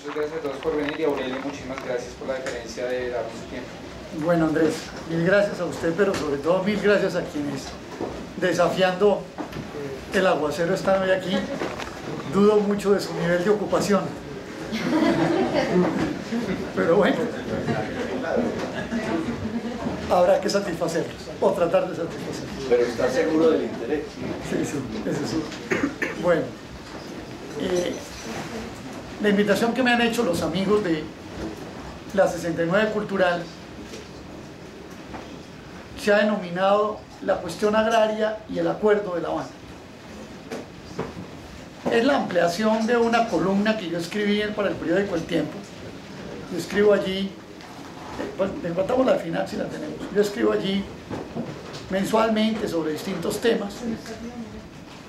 muchas gracias a todos por venir y Aurelio, muchísimas gracias por la deferencia de darnos su tiempo. Bueno, Andrés, mil gracias a usted, pero sobre todo mil gracias a quienes, desafiando el aguacero, están hoy aquí. Dudo mucho de su nivel de ocupación. Pero bueno, habrá que satisfacerlos, o tratar de satisfacerlos. Pero está seguro del interés. Sí, sí, eso sí. Bueno, la invitación que me han hecho los amigos de la 69 Cultural se ha denominado la cuestión agraria y el acuerdo de La Habana. Es la ampliación de una columna que yo escribí para el periódico El Tiempo. Yo escribo allí, pues encontramos la final si la tenemos. Yo escribo allí mensualmente sobre distintos temas,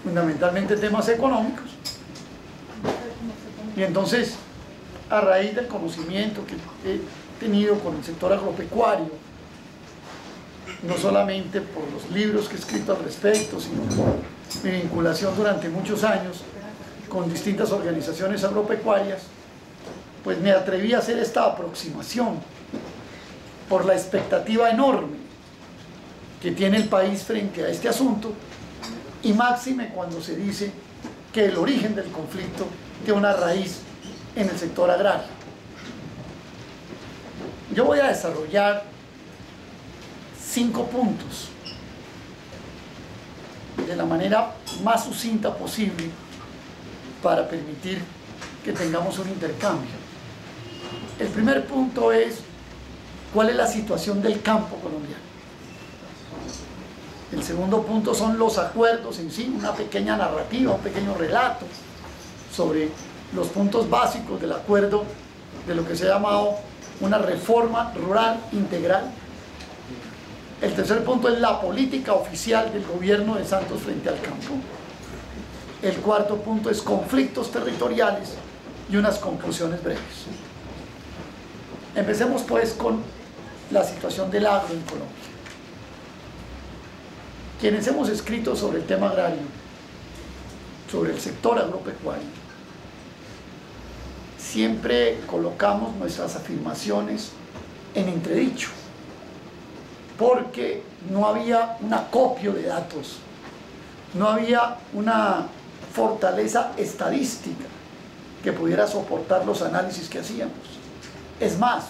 fundamentalmente temas económicos. Y entonces, a raíz del conocimiento que he tenido con el sector agropecuario, no solamente por los libros que he escrito al respecto, sino por mi vinculación durante muchos años con distintas organizaciones agropecuarias, pues me atreví a hacer esta aproximación por la expectativa enorme que tiene el país frente a este asunto, y máxime cuando se dice que el origen del conflicto tiene una raíz en el sector agrario. Yo voy a desarrollar 5 puntos de la manera más sucinta posible para permitir que tengamos un intercambio. El primer punto es cuál es la situación del campo colombiano. El segundo punto son los acuerdos en sí, una pequeña narrativa, un pequeño relato sobre los puntos básicos del acuerdo de lo que se ha llamado una reforma rural integral. El tercer punto es la política oficial del gobierno de Santos frente al campo. El cuarto punto es conflictos territoriales y unas conclusiones breves. Empecemos pues con la situación del agro en Colombia. Quienes hemos escrito sobre el tema agrario, sobre el sector agropecuario, siempre colocamos nuestras afirmaciones en entredicho, porque no había un acopio de datos, no había una fortaleza estadística que pudiera soportar los análisis que hacíamos. Es más,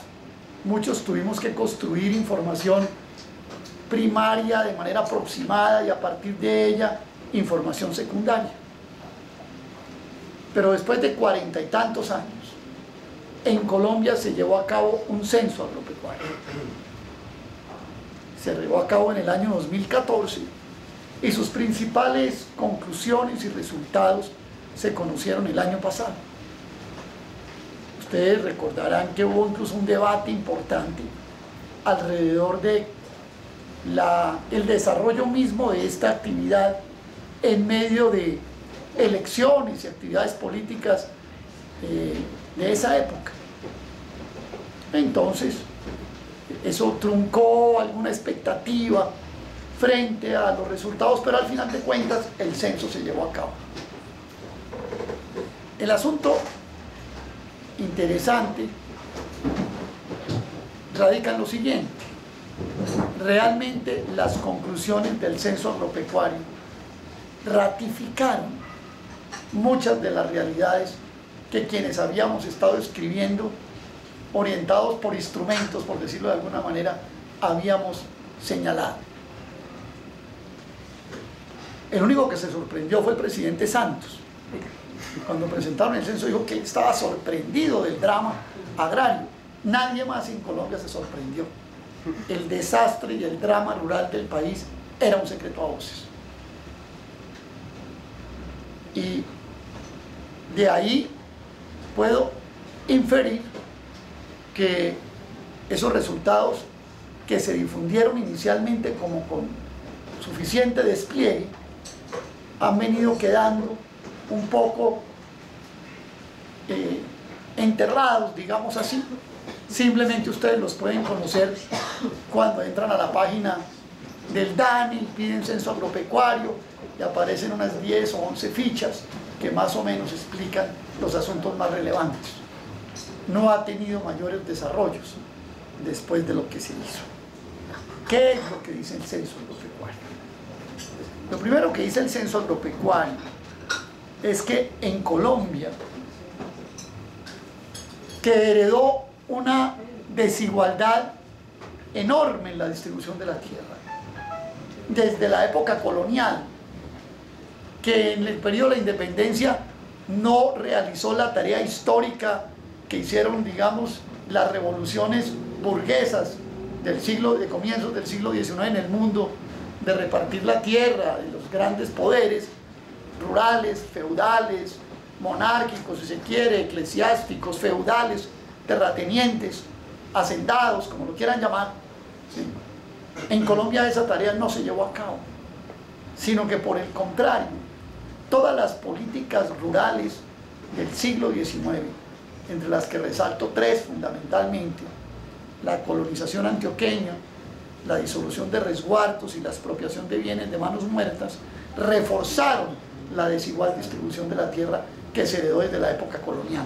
muchos tuvimos que construir información primaria de manera aproximada y a partir de ella información secundaria. Pero después de 40 y tantos años, en Colombia se llevó a cabo un censo agropecuario. Se llevó a cabo en el año 2014 y sus principales conclusiones y resultados se conocieron el año pasado. Ustedes recordarán que hubo incluso un debate importante alrededor de el desarrollo mismo de esta actividad en medio de elecciones y actividades políticas de esa época. Entonces, eso truncó alguna expectativa frente a los resultados, pero al final de cuentas el censo se llevó a cabo. El asunto interesante radica en lo siguiente: realmente las conclusiones del censo agropecuario ratificaron muchas de las realidades que quienes habíamos estado escribiendo, orientados por instrumentos, por decirlo de alguna manera, habíamos señalado. El único que se sorprendió fue el presidente Santos. Cuando presentaron el censo dijo que él estaba sorprendido del drama agrario. Nadie más en Colombia se sorprendió. El desastre y el drama rural del país era un secreto a voces. Y de ahí puedo inferir que esos resultados que se difundieron inicialmente como con suficiente despliegue han venido quedando un poco enterrados, digamos así. Simplemente ustedes los pueden conocer cuando entran a la página del DANE, piden censo agropecuario y aparecen unas 10 o 11 fichas que más o menos explican los asuntos más relevantes. no ha tenido mayores desarrollos después de lo que se hizo. ¿Qué es lo que dice el censo agropecuario? Lo primero que dice el censo agropecuario es que en Colombia, que heredó una desigualdad enorme en la distribución de la tierra, desde la época colonial, que en el periodo de la independencia no realizó la tarea histórica que hicieron, digamos, las revoluciones burguesas de comienzos del siglo XIX en el mundo, de repartir la tierra, de los grandes poderes rurales, feudales, monárquicos, si se quiere, eclesiásticos, feudales, terratenientes, hacendados, como lo quieran llamar, ¿sí? En Colombia esa tarea no se llevó a cabo, sino que por el contrario, todas las políticas rurales del siglo XIX, entre las que resalto tres fundamentalmente: la colonización antioqueña, la disolución de resguardos y la expropiación de bienes de manos muertas, reforzaron la desigual distribución de la tierra que se heredó desde la época colonial.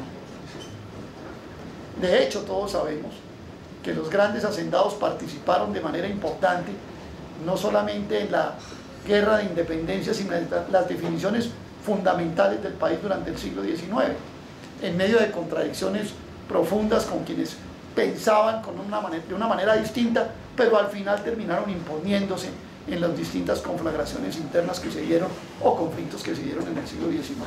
De hecho, todos sabemos que los grandes hacendados participaron de manera importante, no solamente en la guerra de independencia, sino en las definiciones fundamentales del país durante el siglo XIX, en medio de contradicciones profundas con quienes pensaban de una manera distinta, pero al final terminaron imponiéndose en las distintas conflagraciones internas que se dieron o conflictos que se dieron en el siglo XIX.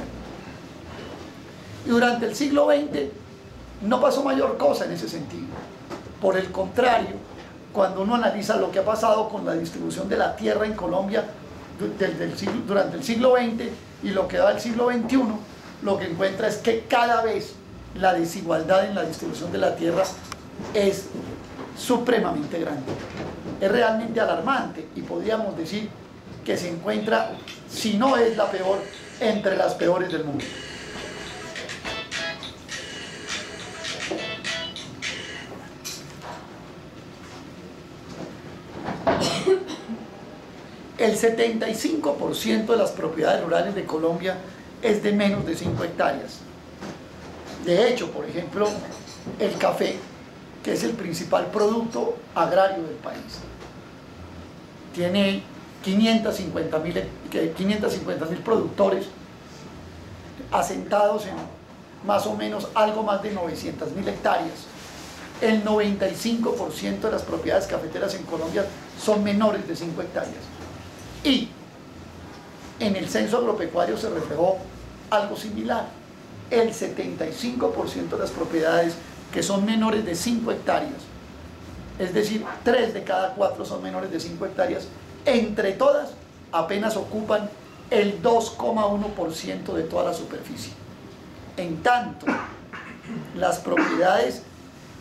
Y durante el siglo XX no pasó mayor cosa en ese sentido. Por el contrario, cuando uno analiza lo que ha pasado con la distribución de la tierra en Colombia durante el siglo XX y lo que da el siglo XXI, lo que encuentra es que cada vez la desigualdad en la distribución de la tierra es supremamente grande. Es realmente alarmante y podríamos decir que se encuentra, si no es la peor, entre las peores del mundo. El 75% de las propiedades rurales de Colombia es de menos de 5 hectáreas. De hecho, por ejemplo, el café, que es el principal producto agrario del país, tiene 550.000 productores asentados en más o menos algo más de 900.000 hectáreas. El 95% de las propiedades cafeteras en Colombia son menores de 5 hectáreas. Y en el censo agropecuario se reflejó algo similar. El 75% de las propiedades que son menores de 5 hectáreas, es decir, 3 de cada 4 son menores de 5 hectáreas, entre todas apenas ocupan el 2,1% de toda la superficie. En tanto, las propiedades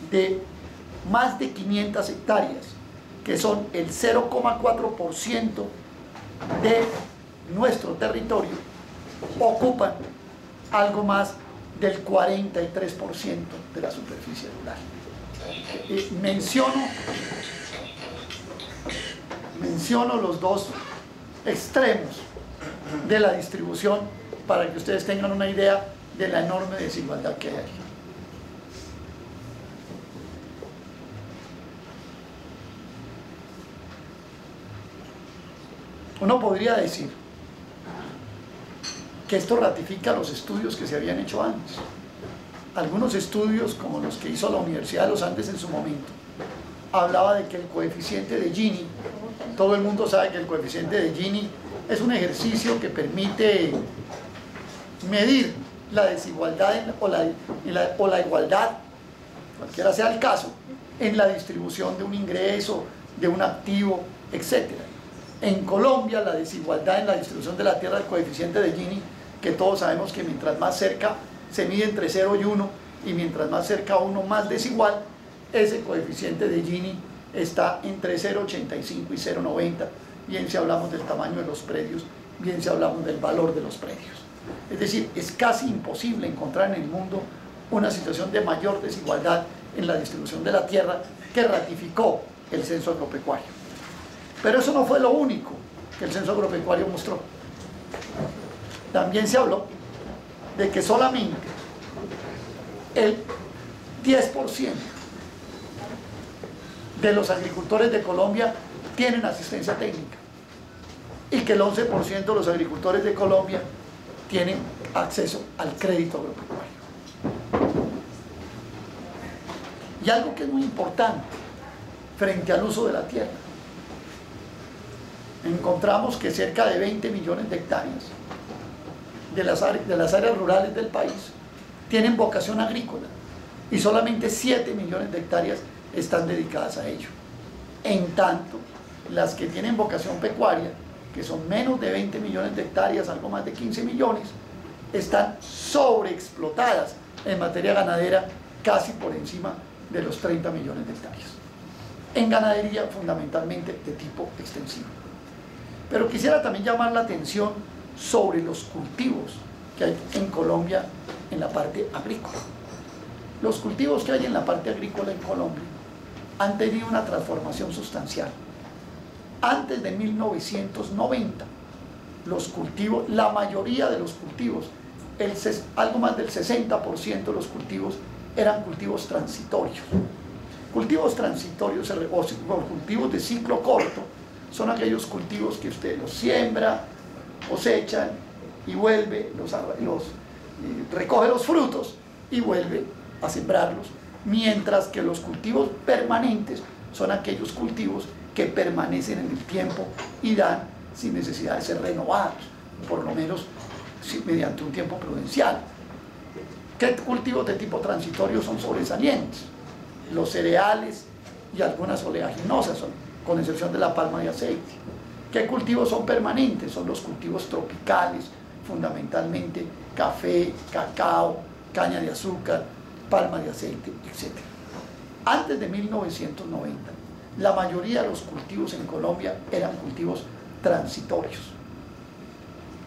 de más de 500 hectáreas, que son el 0,4% de nuestro territorio, ocupan algo más del 43% de la superficie rural. Menciono los dos extremos de la distribución para que ustedes tengan una idea de la enorme desigualdad que hay aquí. Uno podría decir que esto ratifica los estudios que se habían hecho antes. Algunos estudios, como los que hizo la Universidad de los Andes en su momento, hablaba de que el coeficiente de Gini, todo el mundo sabe que el coeficiente de Gini es un ejercicio que permite medir la desigualdad o la igualdad, cualquiera sea el caso, en la distribución de un ingreso, de un activo, etc. En Colombia, la desigualdad en la distribución de la tierra, el coeficiente de Gini, que todos sabemos que mientras más cerca se mide entre 0 y 1, y mientras más cerca 1 más desigual, ese coeficiente de Gini está entre 0,85 y 0,90, bien si hablamos del tamaño de los predios, bien si hablamos del valor de los predios. Es decir, es casi imposible encontrar en el mundo una situación de mayor desigualdad en la distribución de la tierra que ratificó el censo agropecuario. Pero eso no fue lo único que el censo agropecuario mostró. También se habló de que solamente el 10% de los agricultores de Colombia tienen asistencia técnica y que el 11% de los agricultores de Colombia tienen acceso al crédito agropecuario. Y algo que es muy importante frente al uso de la tierra, encontramos que cerca de 20 millones de hectáreas de las áreas rurales del país tienen vocación agrícola y solamente 7 millones de hectáreas están dedicadas a ello. En tanto, las que tienen vocación pecuaria, que son menos de 20 millones de hectáreas, algo más de 15 millones, están sobreexplotadas en materia ganadera, casi por encima de los 30 millones de hectáreas. En ganadería fundamentalmente de tipo extensivo. Pero quisiera también llamar la atención sobre los cultivos que hay en Colombia en la parte agrícola. Los cultivos que hay en la parte agrícola en Colombia han tenido una transformación sustancial. Antes de 1990, los cultivos, la mayoría de los cultivos, algo más del 60% de los cultivos eran cultivos transitorios. Cultivos transitorios o cultivos de ciclo corto son aquellos cultivos que usted los siembra, cosechan y vuelve, recoge los frutos y vuelve a sembrarlos, mientras que los cultivos permanentes son aquellos cultivos que permanecen en el tiempo y dan sin necesidad de ser renovados, por lo menos mediante un tiempo prudencial. ¿Qué cultivos de tipo transitorio son sobresalientes? Los cereales y algunas oleaginosas, con excepción de la palma de aceite. ¿Qué cultivos son permanentes? Son los cultivos tropicales, fundamentalmente café, cacao, caña de azúcar, palma de aceite, etc. Antes de 1990, la mayoría de los cultivos en Colombia eran cultivos transitorios.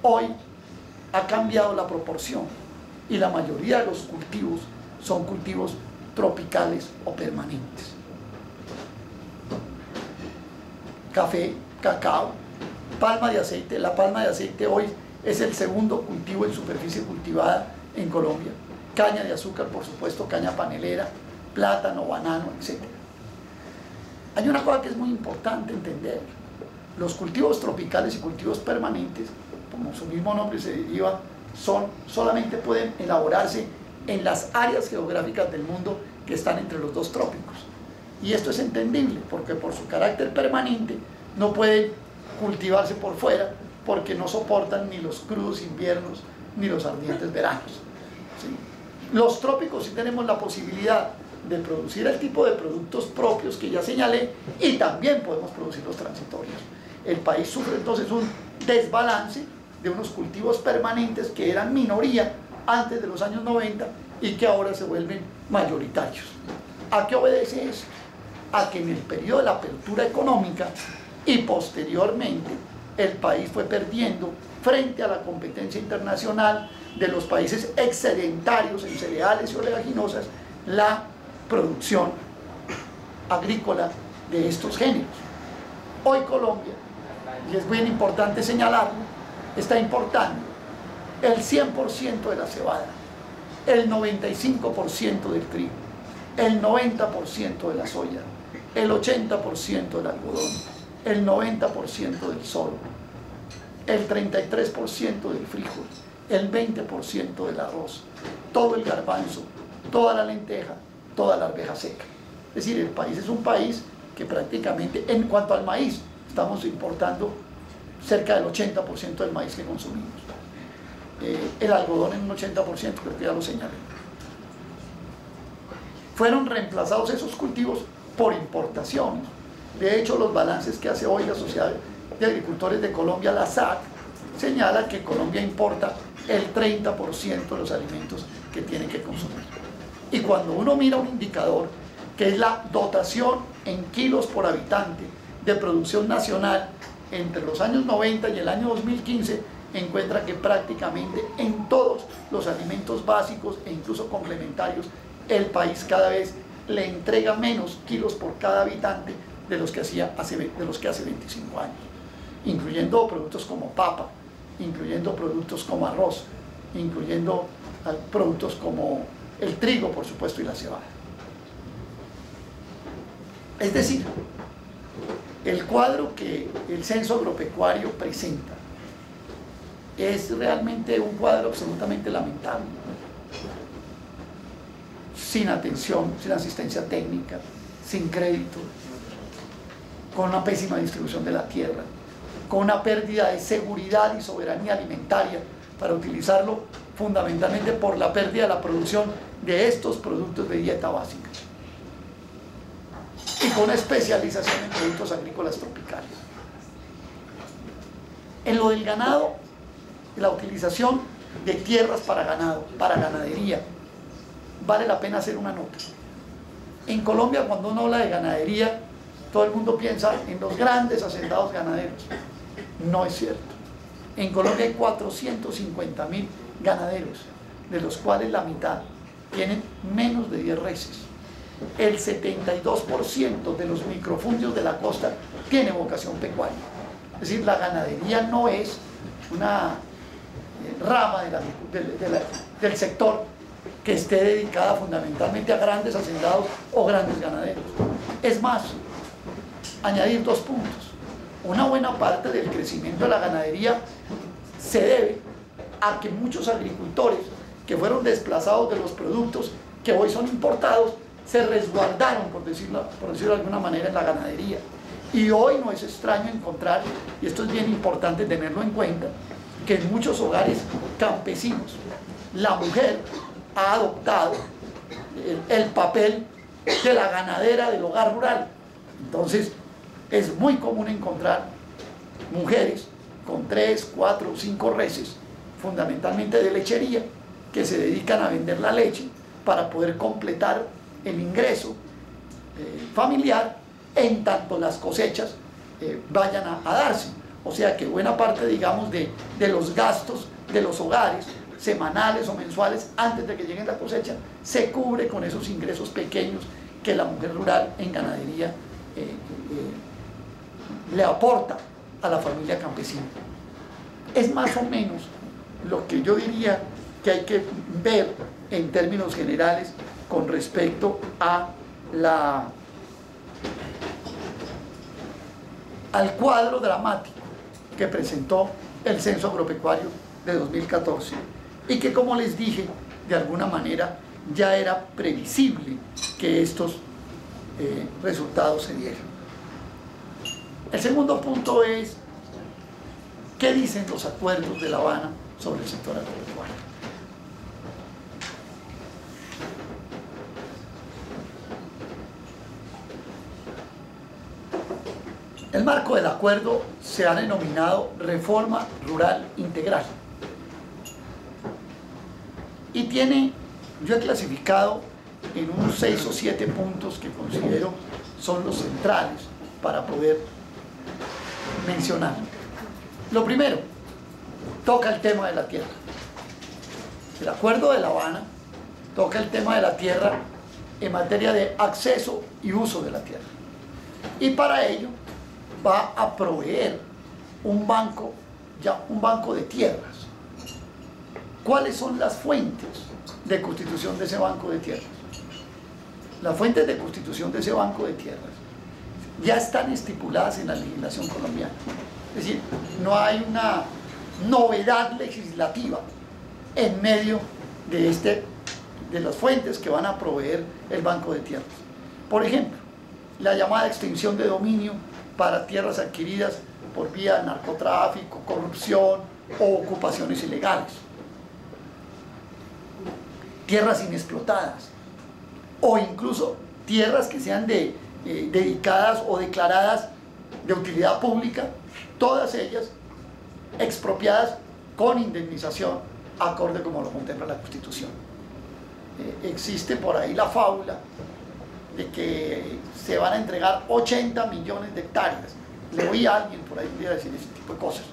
Hoy ha cambiado la proporción y la mayoría de los cultivos son cultivos tropicales o permanentes. Café, cacao, palma de aceite. La palma de aceite hoy es el segundo cultivo en superficie cultivada en Colombia. Caña de azúcar, por supuesto, caña panelera, plátano, banano, etc. Hay una cosa que es muy importante entender. Los cultivos tropicales y cultivos permanentes, como su mismo nombre se deriva, solamente pueden elaborarse en las áreas geográficas del mundo que están entre los dos trópicos. Y esto es entendible, porque por su carácter permanente no pueden cultivarse por fuera, porque no soportan ni los crudos inviernos ni los ardientes veranos. ¿Sí? Los trópicos sí tenemos la posibilidad de producir el tipo de productos propios que ya señalé, y también podemos producir los transitorios. El país sufre entonces un desbalance de unos cultivos permanentes que eran minoría antes de los años 90 y que ahora se vuelven mayoritarios. ¿A qué obedece eso? A que en el periodo de la apertura económica y posteriormente el país fue perdiendo frente a la competencia internacional de los países excedentarios en cereales y oleaginosas la producción agrícola de estos géneros. Hoy Colombia, y es bien importante señalarlo, está importando el 100% de la cebada, el 95% del trigo, el 90% de la soya, el 80% del algodón, el 90% del sorgo, el 33% del frijol, el 20% del arroz, todo el garbanzo, toda la lenteja, toda la arveja seca. Es decir, el país es un país que prácticamente, en cuanto al maíz, estamos importando cerca del 80% del maíz que consumimos. El algodón en un 80%, creo que ya lo señalé. Fueron reemplazados esos cultivos por importaciones. De hecho, los balances que hace hoy la Sociedad de Agricultores de Colombia, la SAC, señala que Colombia importa el 30% de los alimentos que tiene que consumir. Y cuando uno mira un indicador que es la dotación en kilos por habitante de producción nacional entre los años 90 y el año 2015, encuentra que prácticamente en todos los alimentos básicos e incluso complementarios, el país cada vez le entrega menos kilos por cada habitante de los que hace 25 años, incluyendo productos como papa, incluyendo productos como arroz, incluyendo productos como el trigo, por supuesto, y la cebada. Es decir, el cuadro que el censo agropecuario presenta es realmente un cuadro absolutamente lamentable, sin atención, sin asistencia técnica, sin crédito, con una pésima distribución de la tierra, con una pérdida de seguridad y soberanía alimentaria para utilizarlo fundamentalmente por la pérdida de la producción de estos productos de dieta básica, y con una especialización en productos agrícolas tropicales. En lo del ganado, la utilización de tierras para ganado, para ganadería, vale la pena hacer una nota. En Colombia, cuando uno habla de ganadería, todo el mundo piensa en los grandes hacendados ganaderos. No es cierto. En Colombia hay 450.000 ganaderos, de los cuales la mitad tienen menos de 10 reses. El 72% de los microfundios de la costa tiene vocación pecuaria. Es decir, la ganadería no es una rama del sector que esté dedicada fundamentalmente a grandes hacendados o grandes ganaderos. Es más, añadir 2 puntos. Una buena parte del crecimiento de la ganadería se debe a que muchos agricultores que fueron desplazados de los productos que hoy son importados se resguardaron, por decirlo de alguna manera, en la ganadería. Y hoy no es extraño encontrar, y esto es bien importante tenerlo en cuenta, que en muchos hogares campesinos la mujer ha adoptado el papel de la ganadera del hogar rural. Entonces es muy común encontrar mujeres con 3, 4, 5 reses, fundamentalmente de lechería, que se dedican a vender la leche para poder completar el ingreso familiar en tanto las cosechas vayan a darse. O sea que buena parte, digamos, de los gastos de los hogares, semanales o mensuales, antes de que lleguen la cosecha, se cubre con esos ingresos pequeños que la mujer rural en ganadería le aporta a la familia campesina. Es más o menos lo que yo diría que hay que ver en términos generales con respecto a al cuadro dramático que presentó el censo agropecuario de 2014 y que, como les dije, de alguna manera ya era previsible que estos resultados se dieran. El segundo punto es: ¿qué dicen los acuerdos de La Habana sobre el sector agropecuario? El marco del acuerdo se ha denominado Reforma Rural Integral y tiene, yo he clasificado en unos 6 o 7 puntos que considero son los centrales para poder mencionar. Lo primero, toca el tema de la tierra. El acuerdo de La Habana toca el tema de la tierra en materia de acceso y uso de la tierra, y para ello va a proveer un banco de tierras. ¿Cuáles son las fuentes de constitución de ese banco de tierras? Las fuentes de constitución de ese banco de tierras ya están estipuladas en la legislación colombiana. Es decir, no hay una novedad legislativa en medio de las fuentes que van a proveer el banco de tierras. Por ejemplo, la llamada extinción de dominio para tierras adquiridas por vía de narcotráfico, corrupción o ocupaciones ilegales, tierras inexplotadas, o incluso tierras que sean dedicadas o declaradas de utilidad pública, todas ellas expropiadas con indemnización acorde como lo contempla la Constitución. Existe por ahí la fábula de que se van a entregar 80 millones de hectáreas. Le oí a alguien por ahí un día decir ese tipo de cosas.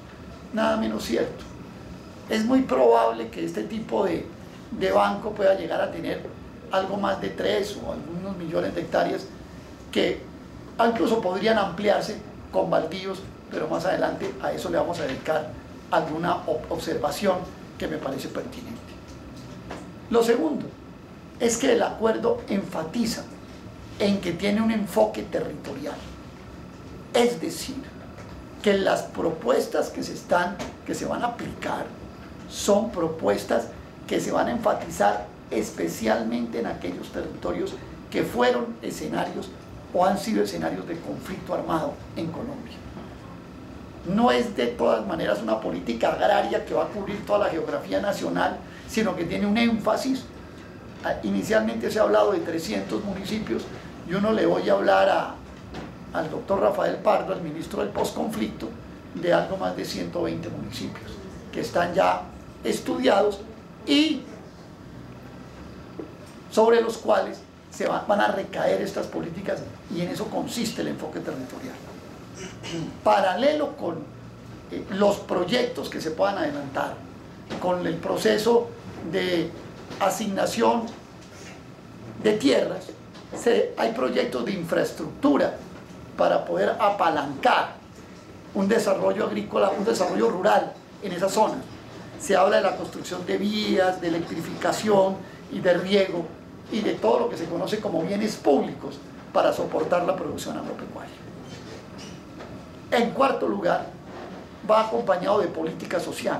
Nada menos cierto. Es muy probable que este tipo de banco pueda llegar a tener algo más de 3 o algunos millones de hectáreas que incluso podrían ampliarse con baldíos, pero más adelante a eso le vamos a dedicar alguna observación que me parece pertinente. Lo segundo es que el acuerdo enfatiza en que tiene un enfoque territorial. Es decir, que las propuestas que se van a aplicar son propuestas que se van a enfatizar especialmente en aquellos territorios que fueron escenarios o han sido escenarios de conflicto armado en Colombia. No es de todas maneras una política agraria que va a cubrir toda la geografía nacional, sino que tiene un énfasis. Inicialmente se ha hablado de 300 municipios y uno le voy a hablar al doctor Rafael Pardo, al ministro del posconflicto, de algo más de 120 municipios que están ya estudiados y sobre los cuales van a recaer estas políticas, y en eso consiste el enfoque territorial. Paralelo con los proyectos que se puedan adelantar, con el proceso de asignación de tierras, hay proyectos de infraestructura para poder apalancar un desarrollo agrícola, un desarrollo rural en esas zonas. Se habla de la construcción de vías, de electrificación y de riego y de todo lo que se conoce como bienes públicos para soportar la producción agropecuaria. En cuarto lugar, va acompañado de política social.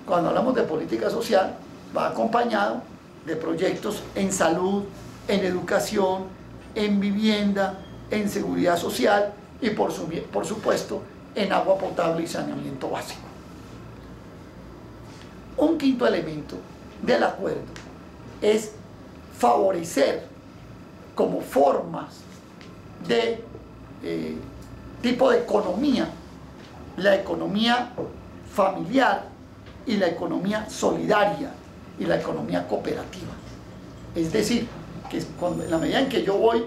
Cuando hablamos de política social, va acompañado de proyectos en salud, en educación, en vivienda, en seguridad social y por supuesto en agua potable y saneamiento básico. Un quinto elemento del acuerdo es favorecer como formas de tipo de economía, la economía familiar y la economía solidaria y la economía cooperativa. Es decir, que en la medida en que yo voy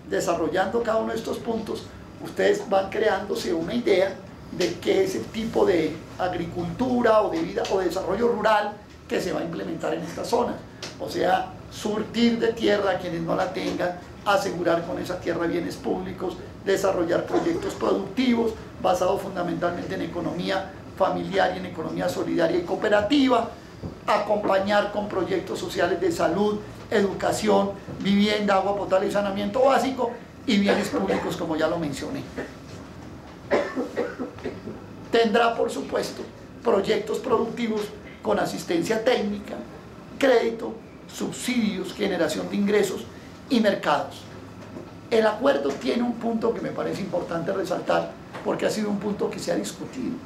desarrollando cada uno de estos puntos, ustedes van creándose una idea de qué es el tipo de agricultura o de vida o de desarrollo rural que se va a implementar en estas zonas. O sea, surtir de tierra a quienes no la tengan, asegurar con esa tierra bienes públicos, desarrollar proyectos productivos basados fundamentalmente en economía familiar y en economía solidaria y cooperativa, acompañar con proyectos sociales de salud, educación, vivienda, agua potable y saneamiento básico y bienes públicos, como ya lo mencioné. Tendrá, por supuesto, proyectos productivos con asistencia técnica, crédito, subsidios, generación de ingresos y mercados. El acuerdo tiene un punto que me parece importante resaltar, porque ha sido un punto que se ha discutido,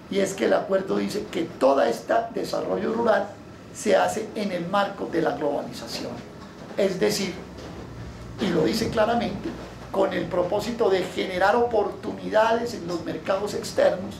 y es que el acuerdo dice que todo este desarrollo rural se hace en el marco de la globalización. Es decir, y lo dice claramente, con el propósito de generar oportunidades en los mercados externos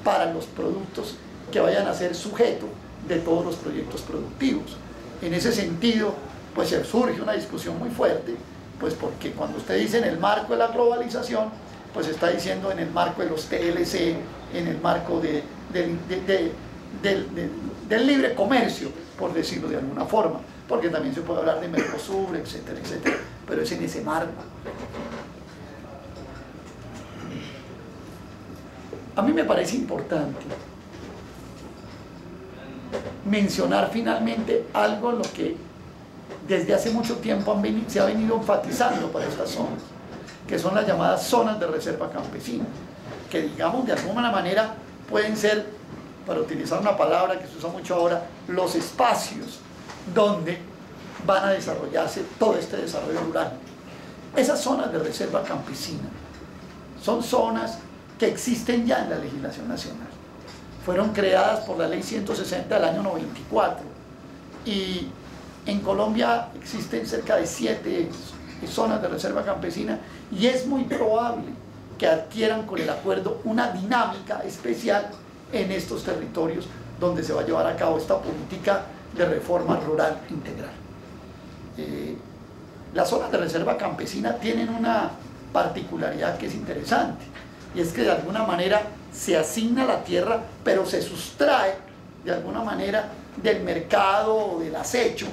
para los productos que vayan a ser sujeto de todos los proyectos productivos. En ese sentido, pues surge una discusión muy fuerte, pues porque cuando usted dice en el marco de la globalización, pues está diciendo en el marco de los TLC, en el marco del libre comercio, por decirlo de alguna forma, porque también se puede hablar de Mercosur, etcétera, etcétera, pero es en ese marco. A mí me parece importante mencionar finalmente algo en lo que desde hace mucho tiempo se ha venido enfatizando para estas zonas, que son las llamadas zonas de reserva campesina, que digamos de alguna manera pueden ser, para utilizar una palabra que se usa mucho ahora, los espacios donde van a desarrollarse todo este desarrollo rural. Esas zonas de reserva campesina son zonas que existen ya en la legislación nacional. Fueron creadas por la ley 160 del año 94 y en Colombia existen cerca de 7 zonas de reserva campesina y es muy probable que adquieran con el acuerdo una dinámica especial en estos territorios donde se va a llevar a cabo esta política de reforma rural integral. Las zonas de reserva campesina tienen una particularidad que es interesante, y es que de alguna manera se asigna la tierra, pero se sustrae de alguna manera del mercado o del acecho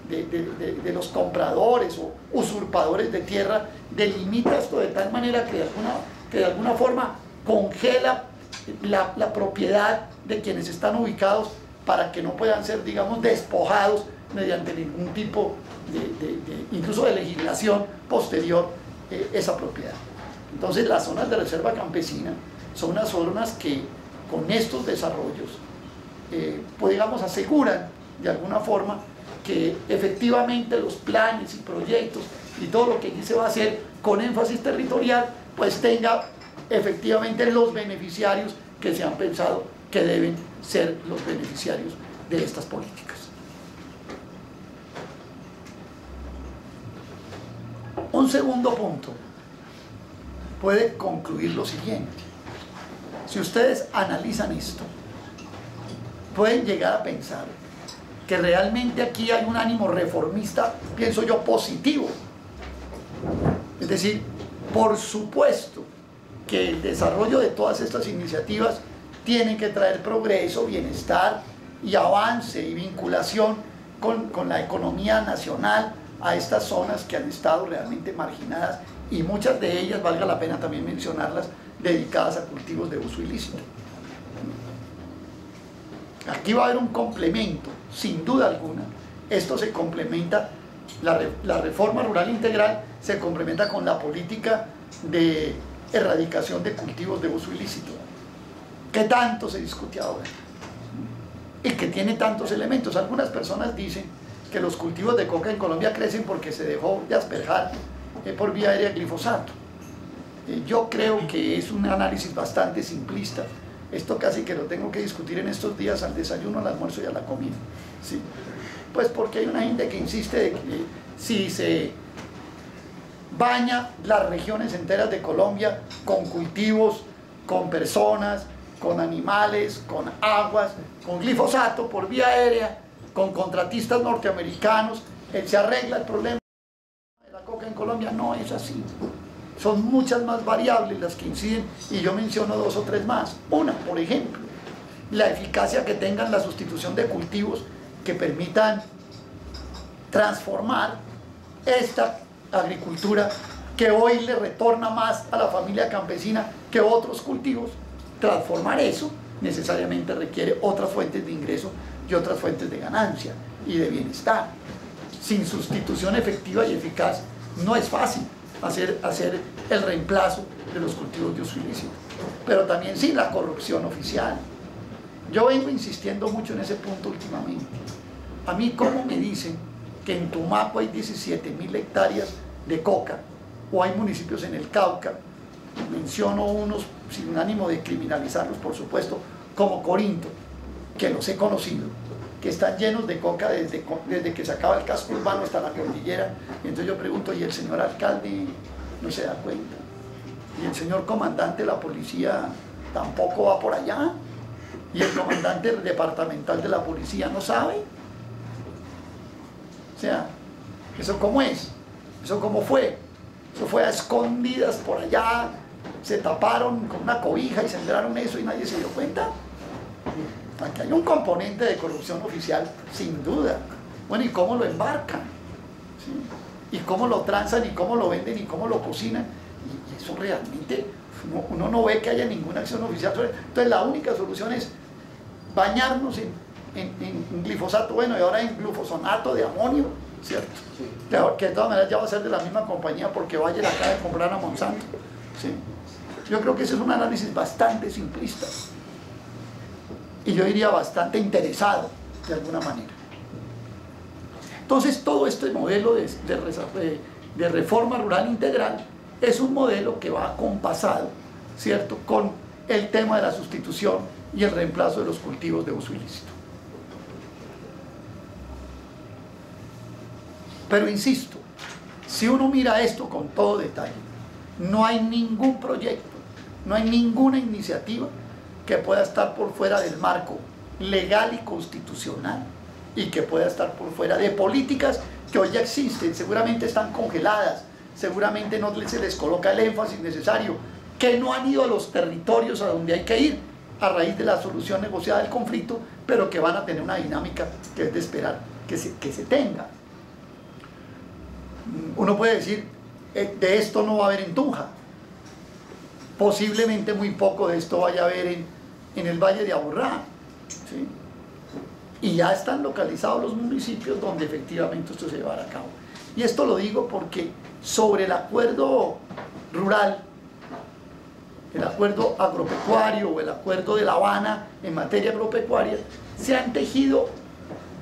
de los compradores o usurpadores de tierra, delimita esto de tal manera que de alguna forma congela la propiedad de quienes están ubicados para que no puedan ser, digamos, despojados mediante ningún tipo incluso de legislación posterior esa propiedad. Entonces las zonas de reserva campesina son unas zonas que con estos desarrollos pues digamos aseguran de alguna forma que efectivamente los planes y proyectos y todo lo que aquí se va a hacer con énfasis territorial pues tenga efectivamente los beneficiarios que se han pensado que deben ser los beneficiarios de estas políticas. Un segundo punto puede concluir lo siguiente: si ustedes analizan esto, pueden llegar a pensar que realmente aquí hay un ánimo reformista, pienso yo, positivo. Es decir, por supuesto que el desarrollo de todas estas iniciativas tiene que traer progreso, bienestar y avance y vinculación con la economía nacional a estas zonas que han estado realmente marginadas, y muchas de ellas, valga la pena también mencionarlas, dedicadas a cultivos de uso ilícito. Aquí va a haber un complemento, sin duda alguna. Esto se complementa, la reforma rural integral se complementa con la política de erradicación de cultivos de uso ilícito, que tanto se discute ahora y que tiene tantos elementos. Algunas personas dicen que los cultivos de coca en Colombia crecen porque se dejó de asperjar por vía aérea glifosato. Yo creo que es un análisis bastante simplista. Esto casi que lo tengo que discutir en estos días al desayuno, al almuerzo y a la comida, ¿sí? Pues porque hay una gente que insiste de que si se baña las regiones enteras de Colombia con cultivos, con personas, con animales, con aguas, con glifosato por vía aérea, con contratistas norteamericanos, se arregla el problema de la coca en Colombia. No es así. Son muchas más variables las que inciden, y yo menciono 2 o 3 más. Una, por ejemplo, la eficacia que tengan la sustitución de cultivos que permitan transformar esta agricultura que hoy le retorna más a la familia campesina que otros cultivos. Transformar eso necesariamente requiere otras fuentes de ingreso y otras fuentes de ganancia y de bienestar. Sin sustitución efectiva y eficaz no es fácil hacer el reemplazo de los cultivos de uso ilícito, pero también sin la corrupción oficial. Yo vengo insistiendo mucho en ese punto últimamente. A mí, ¿cómo me dicen que en Tumaco hay 17.000 hectáreas de coca, o hay municipios en el Cauca, menciono unos sin ánimo de criminalizarlos, por supuesto, como Corinto, que los he conocido, que están llenos de coca desde que se acaba el casco urbano hasta la cordillera? Y entonces yo pregunto, ¿y el señor alcalde no se da cuenta? ¿Y el señor comandante de la policía tampoco va por allá? ¿Y el comandante departamental de la policía no sabe? O sea, ¿eso cómo es? ¿Eso cómo fue? Eso fue a escondidas por allá, se taparon con una cobija y sembraron eso y nadie se dio cuenta. Aquí hay un componente de corrupción oficial, sin duda. Bueno, ¿y cómo lo embarcan? ¿Sí? ¿Y cómo lo transan? ¿Y cómo lo venden? ¿Y cómo lo cocinan? Y eso realmente, uno no ve que haya ninguna acción oficial. Entonces la única solución es bañarnos en glifosato, bueno, y ahora en glufosinato de amonio, ¿cierto? Sí. Que de todas maneras ya va a ser de la misma compañía, porque Bayer acaba de comprar a Monsanto. ¿Sí? Yo creo que ese es un análisis bastante simplista, y yo diría bastante interesado de alguna manera. Entonces todo este modelo de reforma rural integral es un modelo que va acompasado, ¿cierto?, con el tema de la sustitución y el reemplazo de los cultivos de uso ilícito. Pero insisto, si uno mira esto con todo detalle, no hay ningún proyecto, no hay ninguna iniciativa que pueda estar por fuera del marco legal y constitucional, y que pueda estar por fuera de políticas que hoy ya existen, seguramente están congeladas, seguramente no se les coloca el énfasis necesario, que no han ido a los territorios a donde hay que ir a raíz de la solución negociada del conflicto, pero que van a tener una dinámica que es de esperar que se tenga. Uno puede decir, de esto no va a haber en Tunja, posiblemente muy poco de esto vaya a haber en el Valle de Aburrá, ¿sí? y ya están localizados los municipios donde efectivamente esto se llevará a cabo. Y esto lo digo porque sobre el acuerdo rural, el acuerdo agropecuario o el acuerdo de La Habana en materia agropecuaria, se han tejido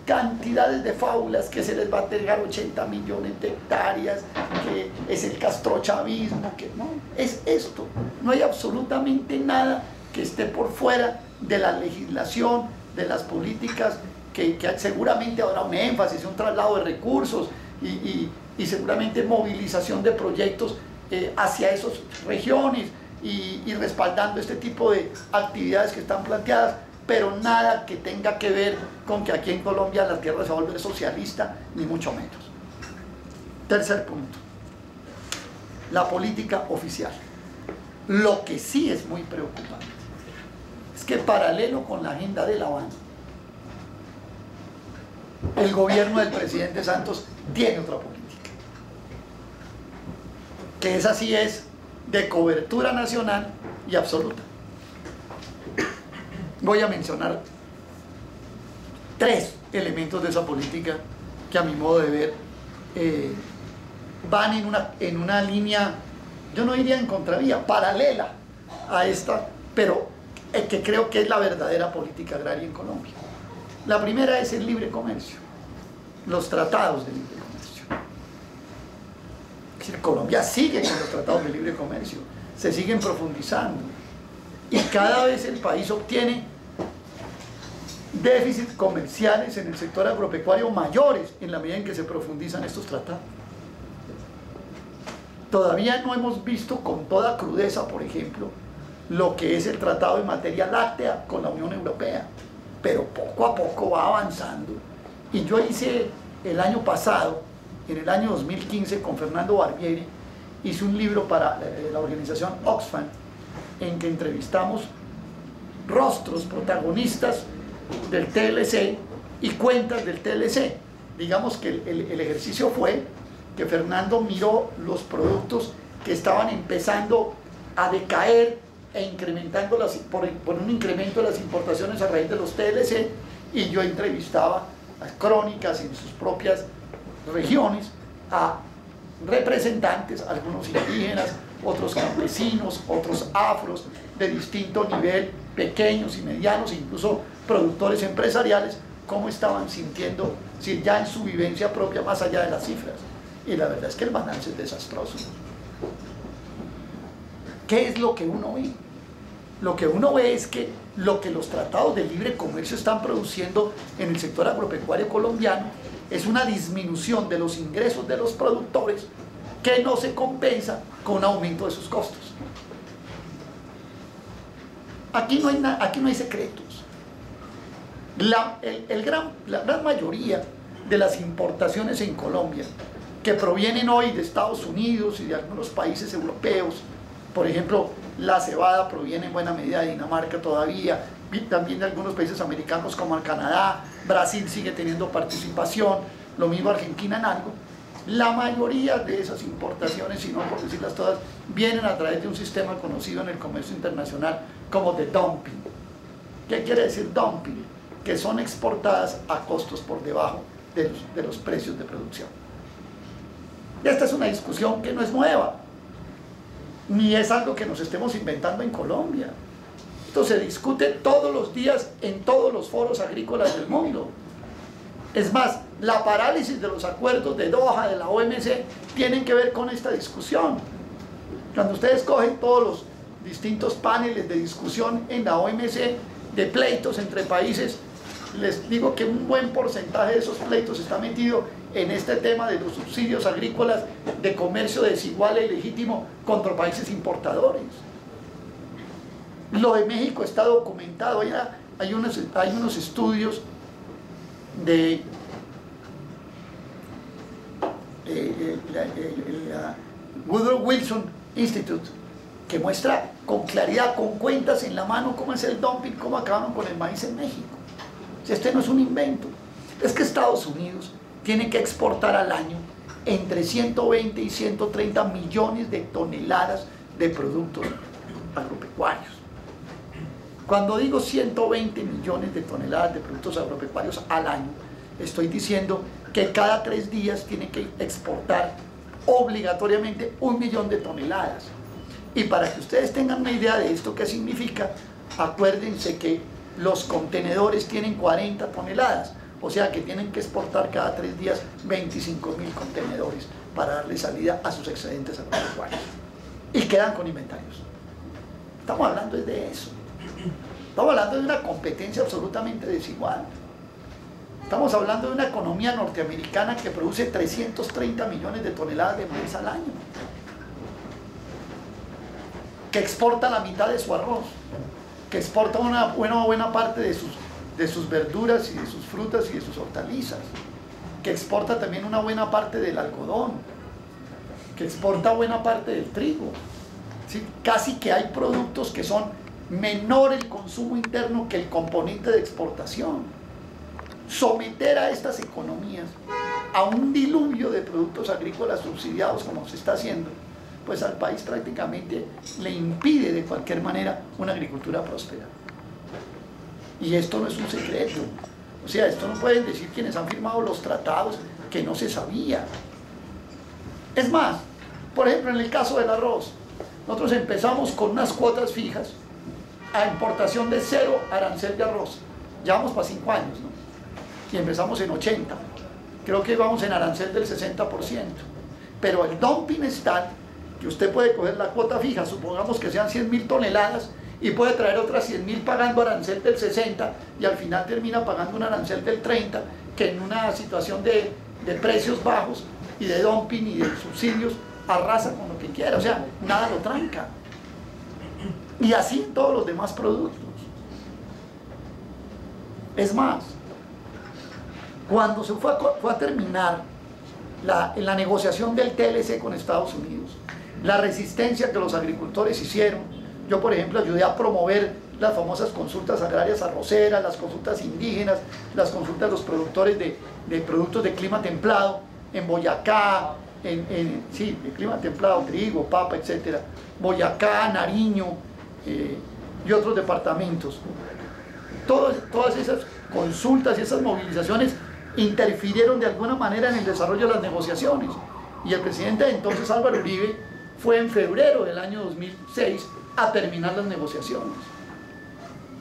cantidades de fábulas, que se les va a entregar 80 millones de hectáreas, que es el castrochavismo, que no, es esto. No hay absolutamente nada que esté por fuera de la legislación, de las políticas, que seguramente habrá un énfasis, un traslado de recursos y seguramente movilización de proyectos hacia esas regiones y respaldando este tipo de actividades que están planteadas, pero nada que tenga que ver con que aquí en Colombia la tierra se va a volver socialista, ni mucho menos. Tercer punto, la política oficial. Lo que sí es muy preocupante es que paralelo con la agenda de La Habana, el gobierno del presidente Santos tiene otra política, que esa sí es de cobertura nacional y absoluta. Voy a mencionar 3 elementos de esa política que a mi modo de ver van en una línea, yo no diría en contravía, paralela a esta, pero que creo que es la verdadera política agraria en Colombia. La primera es el libre comercio, los tratados de libre comercio. Es decir, Colombia sigue con los tratados de libre comercio, se siguen profundizando y cada vez el país obtiene déficits comerciales en el sector agropecuario mayores en la medida en que se profundizan estos tratados. Todavía no hemos visto con toda crudeza, por ejemplo, lo que es el tratado en materia láctea con la Unión Europea, pero poco a poco va avanzando. Y yo hice el año pasado, en el año 2015, con Fernando Barbieri, hice un libro para la organización Oxfam, en que entrevistamos rostros, protagonistas del TLC y cuentas del TLC. Digamos que el ejercicio fue que Fernando miró los productos que estaban empezando a decaer e incrementando por un incremento de las importaciones a raíz de los TLC, y yo entrevistaba a crónicas en sus propias regiones a representantes, algunos indígenas, otros campesinos, otros afros de distinto nivel, pequeños y medianos, incluso productores empresariales, cómo estaban sintiendo, si ya en su vivencia propia, más allá de las cifras. Y la verdad es que el balance es desastroso. ¿Qué es lo que uno ve? Lo que uno ve es que lo que los tratados de libre comercio están produciendo en el sector agropecuario colombiano es una disminución de los ingresos de los productores que no se compensa con un aumento de sus costos. Aquí no hay secretos. La gran mayoría de las importaciones en Colombia que provienen hoy de Estados Unidos y de algunos países europeos, por ejemplo, la cebada proviene en buena medida de Dinamarca todavía, y también de algunos países americanos como el Canadá, Brasil sigue teniendo participación, lo mismo Argentina en algo. La mayoría de esas importaciones, si no por decirlas todas, vienen a través de un sistema conocido en el comercio internacional como de dumping. ¿Qué quiere decir dumping? Que son exportadas a costos por debajo de los precios de producción. Y esta es una discusión que no es nueva, ni es algo que nos estemos inventando en Colombia. Esto se discute todos los días en todos los foros agrícolas del mundo. Es más, la parálisis de los acuerdos de Doha, de la OMC, tienen que ver con esta discusión. Cuando ustedes cogen todos los distintos paneles de discusión en la OMC de pleitos entre países, les digo que un buen porcentaje de esos pleitos está metido en este tema de los subsidios agrícolas de comercio desigual e ilegítimo contra países importadores. Lo de México está documentado. Hay unos estudios de la Woodrow Wilson Institute que muestra con claridad, con cuentas en la mano, cómo es el dumping, cómo acabaron con el maíz en México. Si este no es un invento, es que Estados Unidos tiene que exportar al año entre 120 y 130 millones de toneladas de productos agropecuarios. Cuando digo 120 millones de toneladas de productos agropecuarios al año, estoy diciendo que cada 3 días tiene que exportar obligatoriamente 1 millón de toneladas. Y para que ustedes tengan una idea de esto, ¿qué significa? Acuérdense que los contenedores tienen 40 toneladas, o sea que tienen que exportar cada 3 días 25.000 contenedores para darle salida a sus excedentes agropecuarios. Y quedan con inventarios. Estamos hablando de eso. Estamos hablando de una competencia absolutamente desigual. Estamos hablando de una economía norteamericana que produce 330 millones de toneladas de maíz al año, que exporta la mitad de su arroz, que exporta una buena parte de sus verduras y de sus frutas y de sus hortalizas, que exporta también una buena parte del algodón, que exporta buena parte del trigo. ¿Sí? Casi que hay productos que son menor el consumo interno que el componente de exportación. Someter a estas economías a un diluvio de productos agrícolas subsidiados como se está haciendo, pues al país prácticamente le impide de cualquier manera una agricultura próspera. Y esto no es un secreto. O sea, esto no pueden decir quienes han firmado los tratados que no se sabía. Es más, por ejemplo, en el caso del arroz, nosotros empezamos con unas cuotas fijas a importación de 0 arancel de arroz. Ya vamos para 5 años, ¿no? Y empezamos en 80. Creo que vamos en arancel del 60%. Pero el dumping es tal que usted puede coger la cuota fija, supongamos que sean 100.000 toneladas, y puede traer otras 100.000 pagando arancel del 60, y al final termina pagando un arancel del 30, que en una situación de precios bajos y de dumping y de subsidios arrasa con lo que quiera, o sea, nada lo tranca. Y así en todos los demás productos. Es más, cuando se fue a terminar la negociación del TLC con Estados Unidos, la resistencia que los agricultores hicieron, yo por ejemplo ayudé a promover las famosas consultas agrarias arroceras, las consultas indígenas, las consultas de los productores de productos de clima templado, en Boyacá, sí, de clima templado, trigo, papa, etc. Boyacá, Nariño y otros departamentos. Todas esas consultas y esas movilizaciones interfirieron de alguna manera en el desarrollo de las negociaciones. Y el presidente de entonces, Álvaro Uribe, fue en febrero del año 2006 a terminar las negociaciones.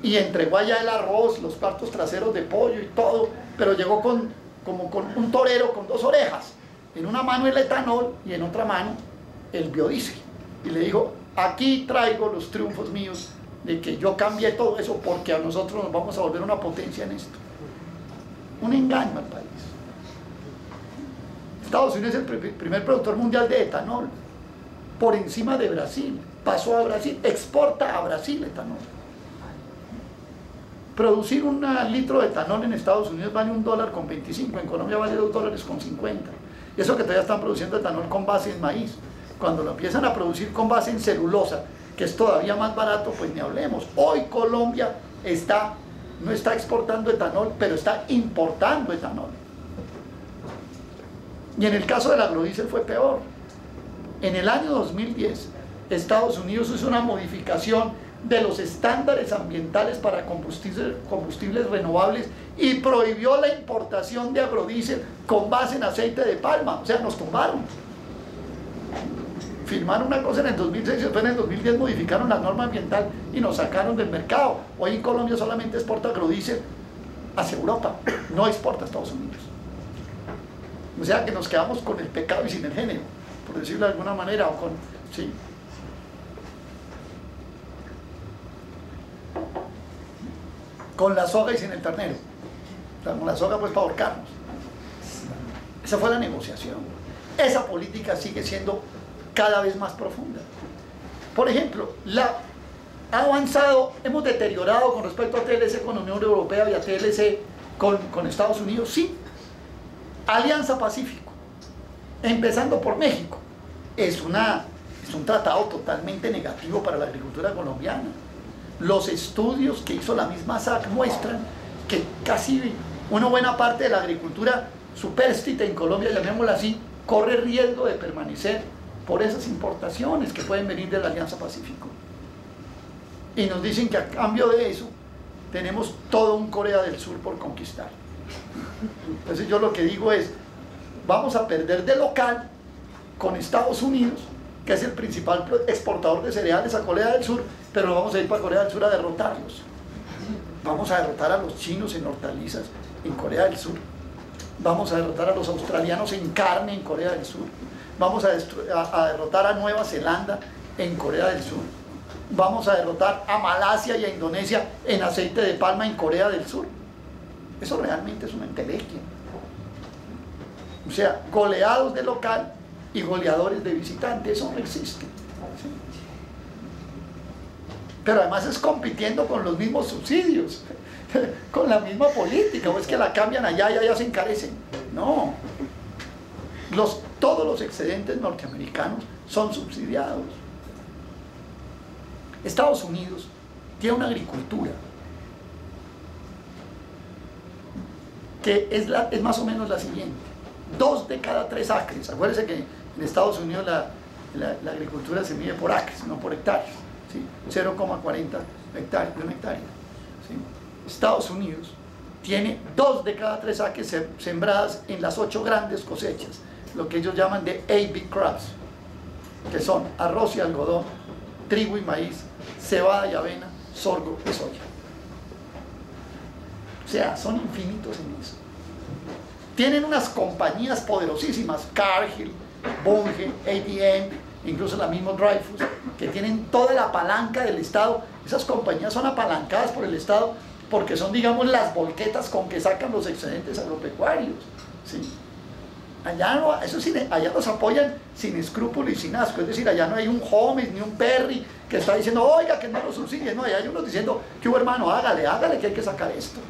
Y entregó allá el arroz, los partos traseros de pollo y todo, pero llegó como con un torero con 2 orejas. En una mano el etanol y en otra mano el biodiesel. Y le dijo, aquí traigo los triunfos míos de que yo cambié todo eso porque a nosotros nos vamos a volver una potencia en esto. Un engaño al país. Estados Unidos es el primer productor mundial de etanol, por encima de Brasil. Pasó a Brasil, exporta a Brasil etanol. Producir un litro de etanol en Estados Unidos vale $1.25, en Colombia vale $2.50. Y eso que todavía están produciendo etanol con base en maíz. Cuando lo empiezan a producir con base en celulosa, que es todavía más barato, pues ni hablemos. Hoy Colombia no está exportando etanol, pero está importando etanol. Y en el caso del agrodiesel fue peor. En el año 2010, Estados Unidos hizo una modificación de los estándares ambientales para combustibles renovables y prohibió la importación de agrodiesel con base en aceite de palma. O sea, nos tumbaron. Firmaron una cosa en el 2006 y después en el 2010 modificaron la norma ambiental y nos sacaron del mercado. Hoy en Colombia solamente exporta agrodiesel hacia Europa, no exporta a Estados Unidos. O sea que nos quedamos con el pecado y sin el género, por decirlo de alguna manera, o con... ¿sí? Con la soga y sin el ternero. Con la soga pues para ahorcarnos. Esa fue la negociación. Esa política sigue siendo cada vez más profunda. Por ejemplo, ha avanzado, hemos deteriorado con respecto a TLC con la Unión Europea y a TLC con Estados Unidos, sí. Alianza Pacífico, empezando por México, es un tratado totalmente negativo para la agricultura colombiana. Los estudios que hizo la misma SAC muestran que casi una buena parte de la agricultura supérstite en Colombia, llamémosla así, corre riesgo de permanecer por esas importaciones que pueden venir de la Alianza Pacífico. y nos dicen que a cambio de eso tenemos todo un Corea del Sur por conquistar. Entonces yo lo que digo es, vamos a perder de local con Estados Unidos, que es el principal exportador de cereales a Corea del Sur, pero no vamos a ir para Corea del Sur a derrotarlos. Vamos a derrotar a los chinos en hortalizas en Corea del Sur. Vamos a derrotar a los australianos en carne en Corea del Sur. Vamos a derrotar a Nueva Zelanda en Corea del Sur. Vamos a derrotar a Malasia y a Indonesia en aceite de palma en Corea del Sur. Eso realmente es una entelequia. O sea, goleados de local y goleadores de visitante, eso no existe. ¿Sí? Pero además es compitiendo con los mismos subsidios, con la misma política, o es que la cambian allá y allá se encarecen. No. Todos los excedentes norteamericanos son subsidiados. Estados Unidos tiene una agricultura que es más o menos la siguiente: 2 de cada 3 acres. Acuérdense que en Estados Unidos la agricultura se mide por acres, no por hectáreas, ¿sí? 0,40 hectáreas de una hectárea, ¿sí? Estados Unidos tiene 2 de cada 3 acres sembradas en las 8 grandes cosechas, lo que ellos llaman de A-Big crops, que son arroz y algodón, trigo y maíz, cebada y avena, sorgo y soya. O sea, son infinitos en eso. Tienen unas compañías poderosísimas, Cargill, Bunge, ADM, incluso la misma Dreyfus, que tienen toda la palanca del Estado. Esas compañías son apalancadas por el Estado porque son, digamos, las volquetas con que sacan los excedentes agropecuarios, ¿sí? Allá, no, eso sí, allá los apoyan sin escrúpulo y sin asco. Es decir, allá no hay un Holmes ni un Perry que está diciendo, oiga, que no lo subsidien. No, allá hay unos diciendo, que hermano, hágale que hay que sacar esto,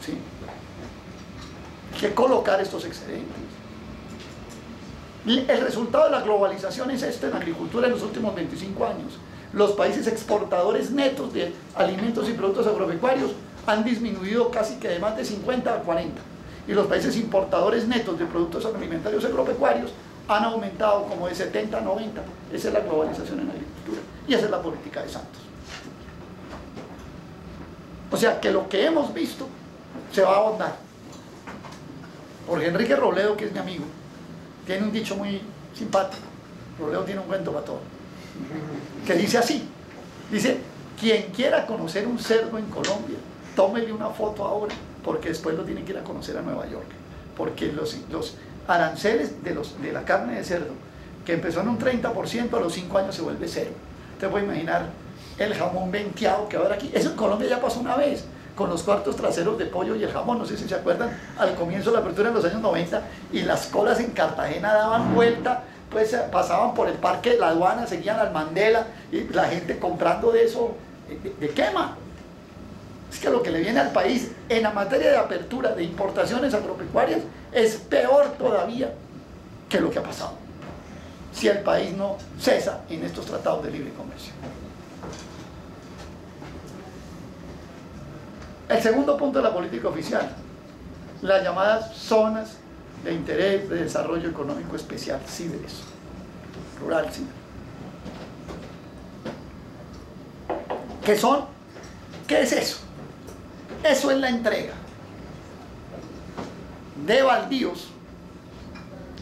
¿sí? Hay que colocar estos excedentes. Y el resultado de la globalización es este en la agricultura en los últimos 25 años. Los países exportadores netos de alimentos y productos agropecuarios han disminuido casi que de más de 50 a 40. Y los países importadores netos de productos alimentarios agropecuarios han aumentado como de 70 a 90. Esa es la globalización en la agricultura. Y esa es la política de Santos. O sea que lo que hemos visto se va a ahondar. Porque Enrique Robledo, que es mi amigo, tiene un dicho muy simpático. Robledo tiene un cuento para todo, que dice así: dice, quien quiera conocer un cerdo en Colombia, tómele una foto ahora, porque después lo tiene que ir a conocer a Nueva York, porque los aranceles de la carne de cerdo, que empezó en un 30%, a los 5 años se vuelve 0. Usted puede imaginar el jamón venteado que va a haber aquí. Eso en Colombia ya pasó una vez, con los cuartos traseros de pollo y el jamón. No sé si se acuerdan, al comienzo de la apertura en los años 90, y las colas en Cartagena daban vuelta, pues pasaban por el parque de la aduana, seguían al Mandela, y la gente comprando de eso, de quema. Es que lo que le viene al país en la materia de apertura de importaciones agropecuarias es peor todavía que lo que ha pasado, si el país no cesa en estos tratados de libre comercio. El segundo punto de la política oficial, las llamadas zonas de interés de desarrollo económico especial, CIDES, rural CIDES. ¿Qué es eso? Eso es la entrega de baldíos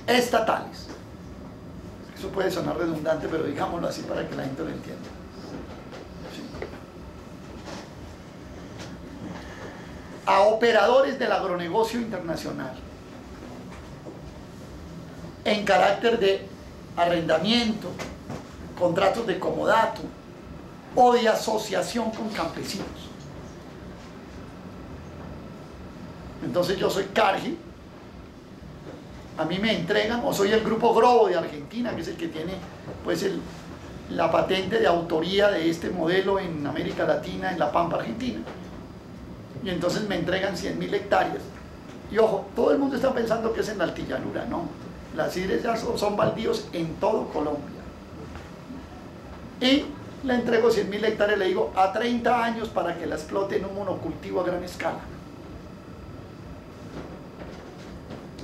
estatales. Eso puede sonar redundante, pero digámoslo así para que la gente lo entienda. ¿Sí? A operadores del agronegocio internacional en carácter de arrendamiento, contratos de comodato o de asociación con campesinos. Entonces yo soy Cargill, a mí me entregan, o soy el grupo Grobo de Argentina, que es el que tiene pues la patente de autoría de este modelo en América Latina, en la Pampa Argentina, y entonces me entregan 100.000 hectáreas. Y ojo, todo el mundo está pensando que es en la altillanura. No, las CIDES ya son baldíos en todo Colombia. Y le entrego 100.000 hectáreas, le digo, a 30 años para que la explote en un monocultivo a gran escala.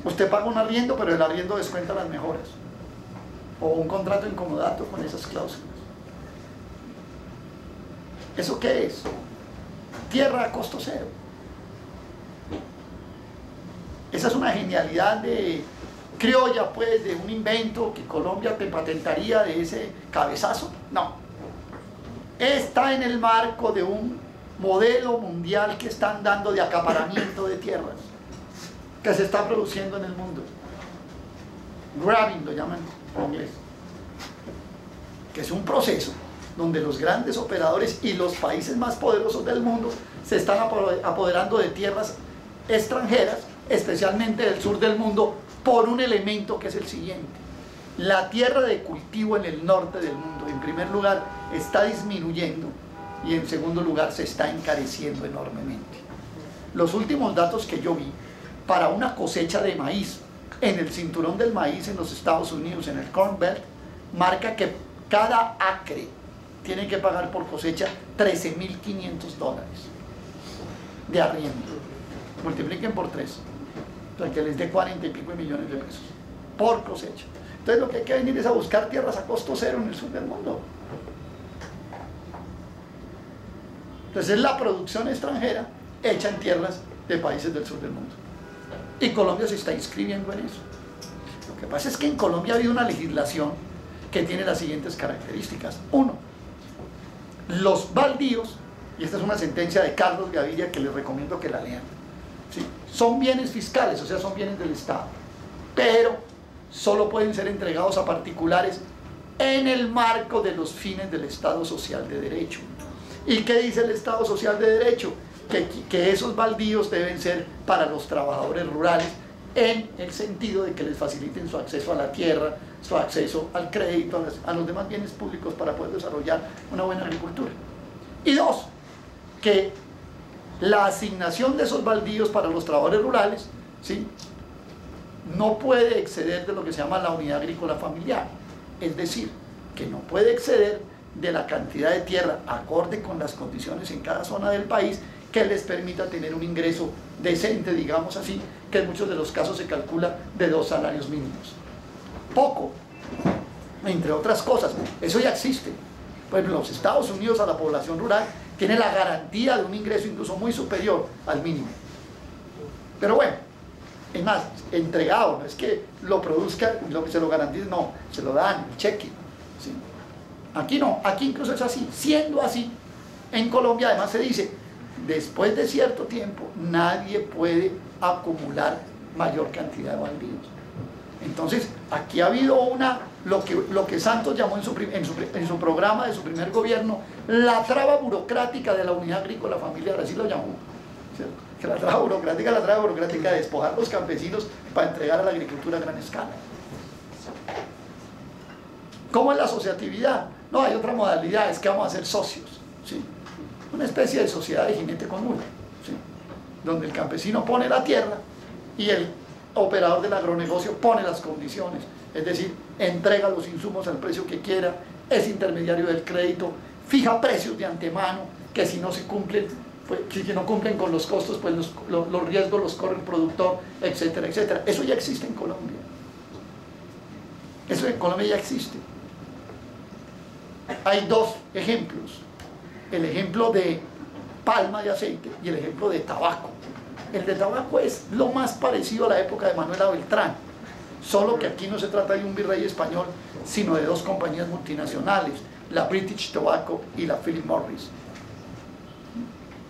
Usted paga un arriendo, pero el arriendo descuenta las mejoras, o un contrato en comodato con esas cláusulas. ¿Eso qué es? Tierra a costo cero. Esa es una genialidad de criolla, pues, de un invento que Colombia te patentaría de ese cabezazo. No. Está en el marco de un modelo mundial que están dando de acaparamiento de tierras, que se está produciendo en el mundo. Grabbing lo llaman en inglés. Que es un proceso donde los grandes operadores y los países más poderosos del mundo se están apoderando de tierras extranjeras, especialmente del sur del mundo, por un elemento que es el siguiente: la tierra de cultivo en el norte del mundo, en primer lugar, está disminuyendo, y en segundo lugar se está encareciendo enormemente. Los últimos datos que yo vi para una cosecha de maíz en el cinturón del maíz en los Estados Unidos, en el Corn Belt, marca que cada acre tiene que pagar por cosecha $13.500 de arriendo. Multipliquen por 3 para que les dé 40 y pico de millones de pesos por cosecha. Entonces lo que hay que venir es a buscar tierras a costo cero en el sur del mundo. Entonces es la producción extranjera hecha en tierras de países del sur del mundo. Y Colombia se está inscribiendo en eso. Lo que pasa es que en Colombia ha habido una legislación que tiene las siguientes características. Uno, los baldíos, y esta es una sentencia de Carlos Gaviria que les recomiendo que la lean, ¿sí?, son bienes fiscales, o sea, son bienes del Estado, pero solo pueden ser entregados a particulares en el marco de los fines del Estado Social de Derecho. ¿Y qué dice el Estado Social de Derecho? Que esos baldíos deben ser para los trabajadores rurales, en el sentido de que les faciliten su acceso a la tierra, su acceso al crédito, a los demás bienes públicos para poder desarrollar una buena agricultura. Y dos, que la asignación de esos baldíos para los trabajadores rurales, ¿sí?, no puede exceder de lo que se llama la unidad agrícola familiar, es decir, que no puede exceder de la cantidad de tierra acorde con las condiciones en cada zona del país que les permita tener un ingreso decente, digamos así, que en muchos de los casos se calcula de 2 salarios mínimos. Poco, entre otras cosas, eso ya existe. Por ejemplo, en los Estados Unidos a la población rural tiene la garantía de un ingreso incluso muy superior al mínimo. Pero bueno, es más, entregado, no es que lo produzca y lo que se lo garantice, no, se lo dan, el cheque, ¿sí? Aquí no, aquí incluso es así. Siendo así, en Colombia además se dice, después de cierto tiempo nadie puede acumular mayor cantidad de baldíos. Entonces aquí ha habido lo que Santos llamó en su programa de su primer gobierno, la traba burocrática de la unidad agrícola familiar, así lo llamó, ¿cierto? Que la traba burocrática de despojar a los campesinos para entregar a la agricultura a gran escala. ¿Cómo es la asociatividad? No, hay otra modalidad, es que vamos a ser socios, ¿sí?, una especie de sociedad de jinete con mula, ¿sí?, donde el campesino pone la tierra y el operador del agronegocio pone las condiciones, es decir, entrega los insumos al precio que quiera, es intermediario del crédito, fija precios de antemano, que si no se cumplen, pues, si no cumplen con los costos, pues los riesgos los corre el productor, etcétera, etcétera. Eso ya existe en Colombia. Eso en Colombia ya existe. Hay dos ejemplos: el ejemplo de palma de aceite y el ejemplo de tabaco. El de tabaco es lo más parecido a la época de Manuela Beltrán, solo que aquí no se trata de un virrey español, sino de dos compañías multinacionales, la British Tobacco y la Philip Morris,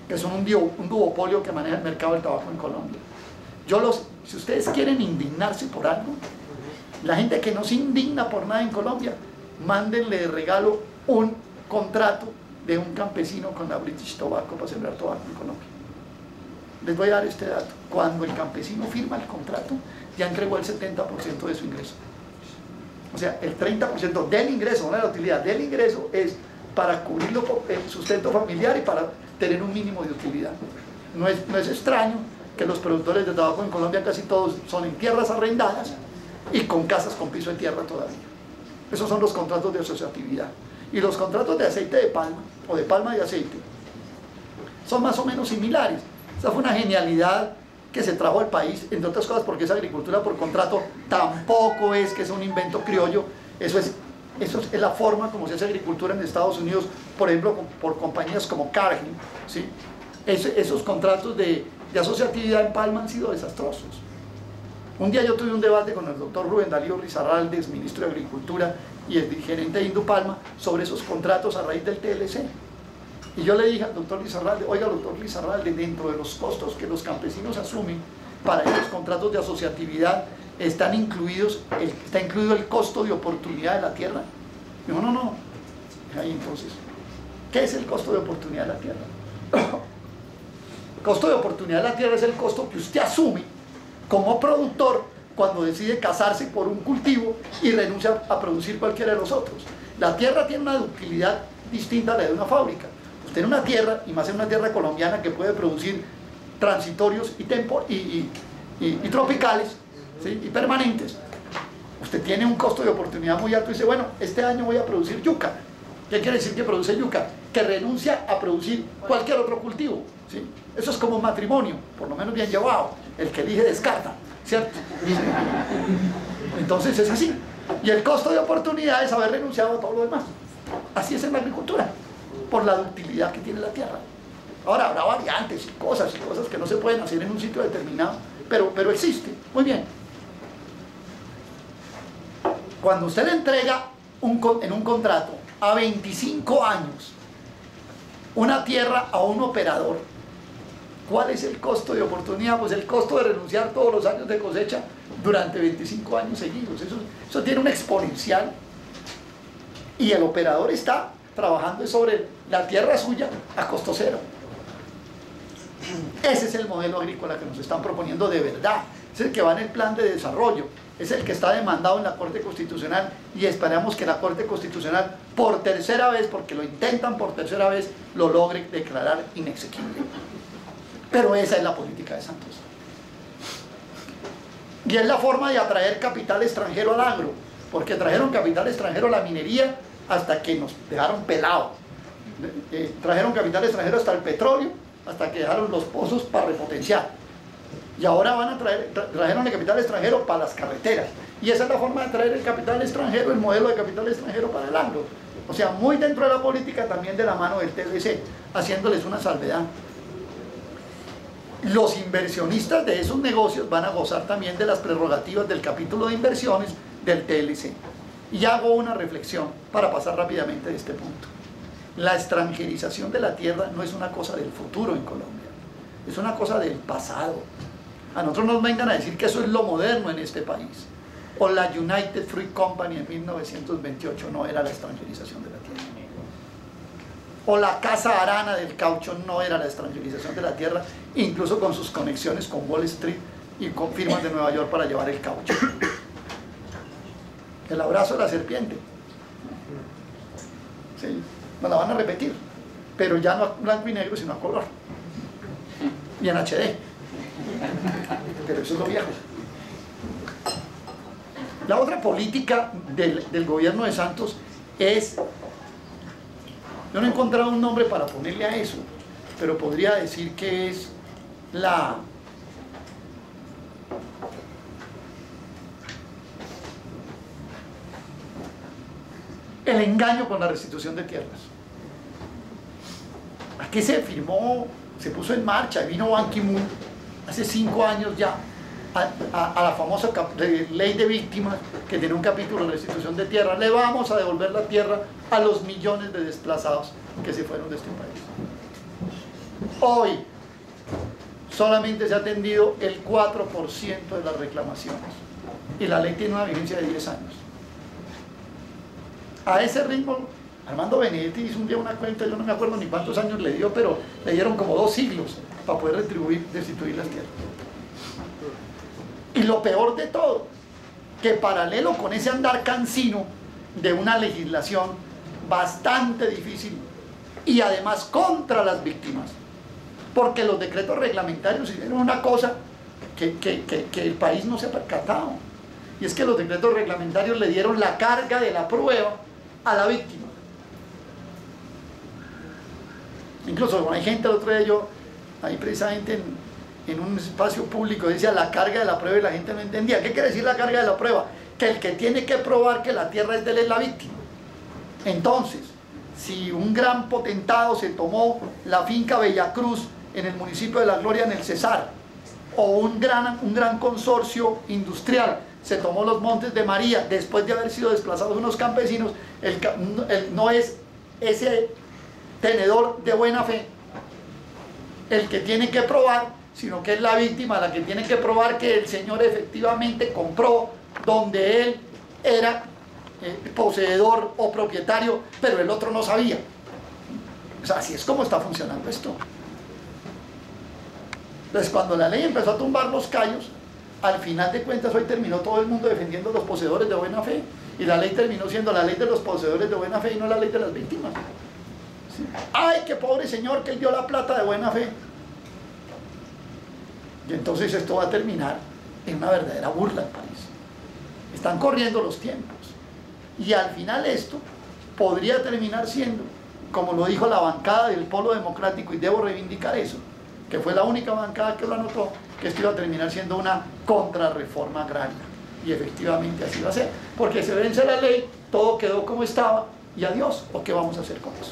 que son un duopolio que maneja el mercado del tabaco en Colombia. Si ustedes quieren indignarse por algo, la gente que no se indigna por nada en Colombia, mándenle de regalo un contrato de un campesino con la British Tobacco para sembrar tabaco en Colombia. Les voy a dar este dato: cuando el campesino firma el contrato, ya entregó el 70% de su ingreso. O sea, el 30% del ingreso, no de la utilidad, del ingreso es para cubrir el sustento familiar y para tener un mínimo de utilidad. No es extraño que los productores de tabaco en Colombia casi todos son en tierras arrendadas y con casas con piso de tierra todavía. Esos son los contratos de asociatividad. Y los contratos de aceite de palma o de palma de aceite son más o menos similares. Esa fue una genialidad que se trajo al país, entre otras cosas porque esa agricultura por contrato tampoco es que es un invento criollo, eso es Eso es la forma como se hace agricultura en Estados Unidos, por ejemplo, por compañías como Cargill, ¿sí? Esos contratos de asociatividad en Palma han sido desastrosos. Un día yo tuve un debate con el doctor Rubén Darío Risarralde, ministro de Agricultura y el gerente de Indupalma, sobre esos contratos a raíz del TLC. Y yo le dije al doctor Risarralde, oiga, doctor Risarralde, dentro de los costos que los campesinos asumen para esos contratos de asociatividad, está incluido el costo de oportunidad de la tierra. Dijo, no. Ahí entonces, ¿qué es el costo de oportunidad de la tierra? El costo de oportunidad de la tierra es el costo que usted asume como productor cuando decide casarse por un cultivo y renuncia a producir cualquiera de los otros. La tierra tiene una utilidad distinta a la de una fábrica. Usted en una tierra, y más en una tierra colombiana que puede producir transitorios y tropicales, ¿sí? Y permanentes, usted tiene un costo de oportunidad muy alto y dice, bueno, este año voy a producir yuca. ¿Qué quiere decir que produce yuca? Que renuncia a producir cualquier otro cultivo, ¿sí? Eso es como un matrimonio, por lo menos bien llevado. El que elige descarta, ¿cierto? Entonces es así. Y el costo de oportunidad es haber renunciado a todo lo demás. Así es en la agricultura, por la ductilidad que tiene la tierra. Ahora habrá variantes y cosas que no se pueden hacer en un sitio determinado, pero existe. Muy bien. Cuando usted le entrega en un contrato a 25 años una tierra a un operador, ¿cuál es el costo de oportunidad? Pues el costo de renunciar todos los años de cosecha durante 25 años seguidos. Eso tiene un exponencial, y el operador está trabajando sobre la tierra suya a costo cero. Ese es el modelo agrícola que nos están proponiendo de verdad. Es el que va en el plan de desarrollo, es el que está demandado en la Corte Constitucional, y esperamos que la Corte Constitucional por tercera vez, porque lo intentan por tercera vez, lo logre declarar inexequible. Pero esa es la política de Santos. Y es la forma de atraer capital extranjero al agro, porque trajeron capital extranjero a la minería hasta que nos dejaron pelados. Trajeron capital extranjero hasta el petróleo, hasta que dejaron los pozos para repotenciar. Y ahora van a trajeron el capital extranjero para las carreteras. Y esa es la forma de traer el capital extranjero, el modelo de capital extranjero para el agro. O sea, muy dentro de la política, también de la mano del TLC, haciéndoles una salvedad. Los inversionistas de esos negocios van a gozar también de las prerrogativas del capítulo de inversiones del TLC. Y hago una reflexión para pasar rápidamente de este punto. La extranjerización de la tierra no es una cosa del futuro en Colombia, es una cosa del pasado. A nosotros nos vengan a decir que eso es lo moderno en este país. O la United Fruit Company en 1928 no era la extranjerización de la tierra. O la Casa Arana del caucho no era la extranjerización de la tierra, incluso con sus conexiones con Wall Street y con firmas de Nueva York para llevar el caucho. El abrazo de la serpiente. ¿Sí? Nos la van a repetir, pero ya no a blanco y negro, sino a color. Y en HD. Pero eso es lo viejo. La otra política del gobierno de Santos es... Yo no he encontrado un nombre para ponerle a eso, pero podría decir que es el engaño con la restitución de tierras. Aquí se firmó, se puso en marcha, vino Ban Ki-moon hace 5 años ya a la famosa ley de víctimas, que tiene un capítulo de restitución de tierra. Le vamos a devolver la tierra a los millones de desplazados que se fueron de este país. Hoy solamente se ha atendido el 4% de las reclamaciones, y la ley tiene una vigencia de 10 años. A ese ritmo, Armando Benedetti hizo un día una cuenta, yo no me acuerdo ni cuántos años le dio, pero le dieron como 2 siglos para poder restituir las tierras. Y lo peor de todo, que paralelo con ese andar cansino de una legislación bastante difícil y además contra las víctimas, porque los decretos reglamentarios hicieron una cosa que el país no se ha percatado, y es que los decretos reglamentarios le dieron la carga de la prueba a la víctima. Incluso hay gente, el otro día yo, ahí precisamente en un espacio público, decía la carga de la prueba, y la gente no entendía. ¿Qué quiere decir la carga de la prueba? Que el que tiene que probar que la tierra es de él es la víctima. Entonces, si un gran potentado se tomó la finca Bellacruz en el municipio de La Gloria, en el Cesar, o un gran consorcio industrial se tomó los Montes de María después de haber sido desplazados unos campesinos, no es ese tenedor de buena fe el que tiene que probar, sino que es la víctima la que tiene que probar que el señor efectivamente compró donde él era poseedor o propietario, pero el otro no sabía. O sea, así es como está funcionando esto. Entonces, cuando la ley empezó a tumbar los callos, al final de cuentas hoy terminó todo el mundo defendiendo a los poseedores de buena fe, y la ley terminó siendo la ley de los poseedores de buena fe y no la ley de las víctimas. ¿Sí? ¡Ay, qué pobre señor que él dio la plata de buena fe! Y entonces esto va a terminar en una verdadera burla al país. Están corriendo los tiempos. Y al final esto podría terminar siendo, como lo dijo la bancada del Polo Democrático, y debo reivindicar eso, que fue la única bancada que lo anotó, que esto iba a terminar siendo una contrarreforma agraria. Y efectivamente así va a ser, porque se vence la ley, todo quedó como estaba, y adiós. ¿O qué vamos a hacer con eso?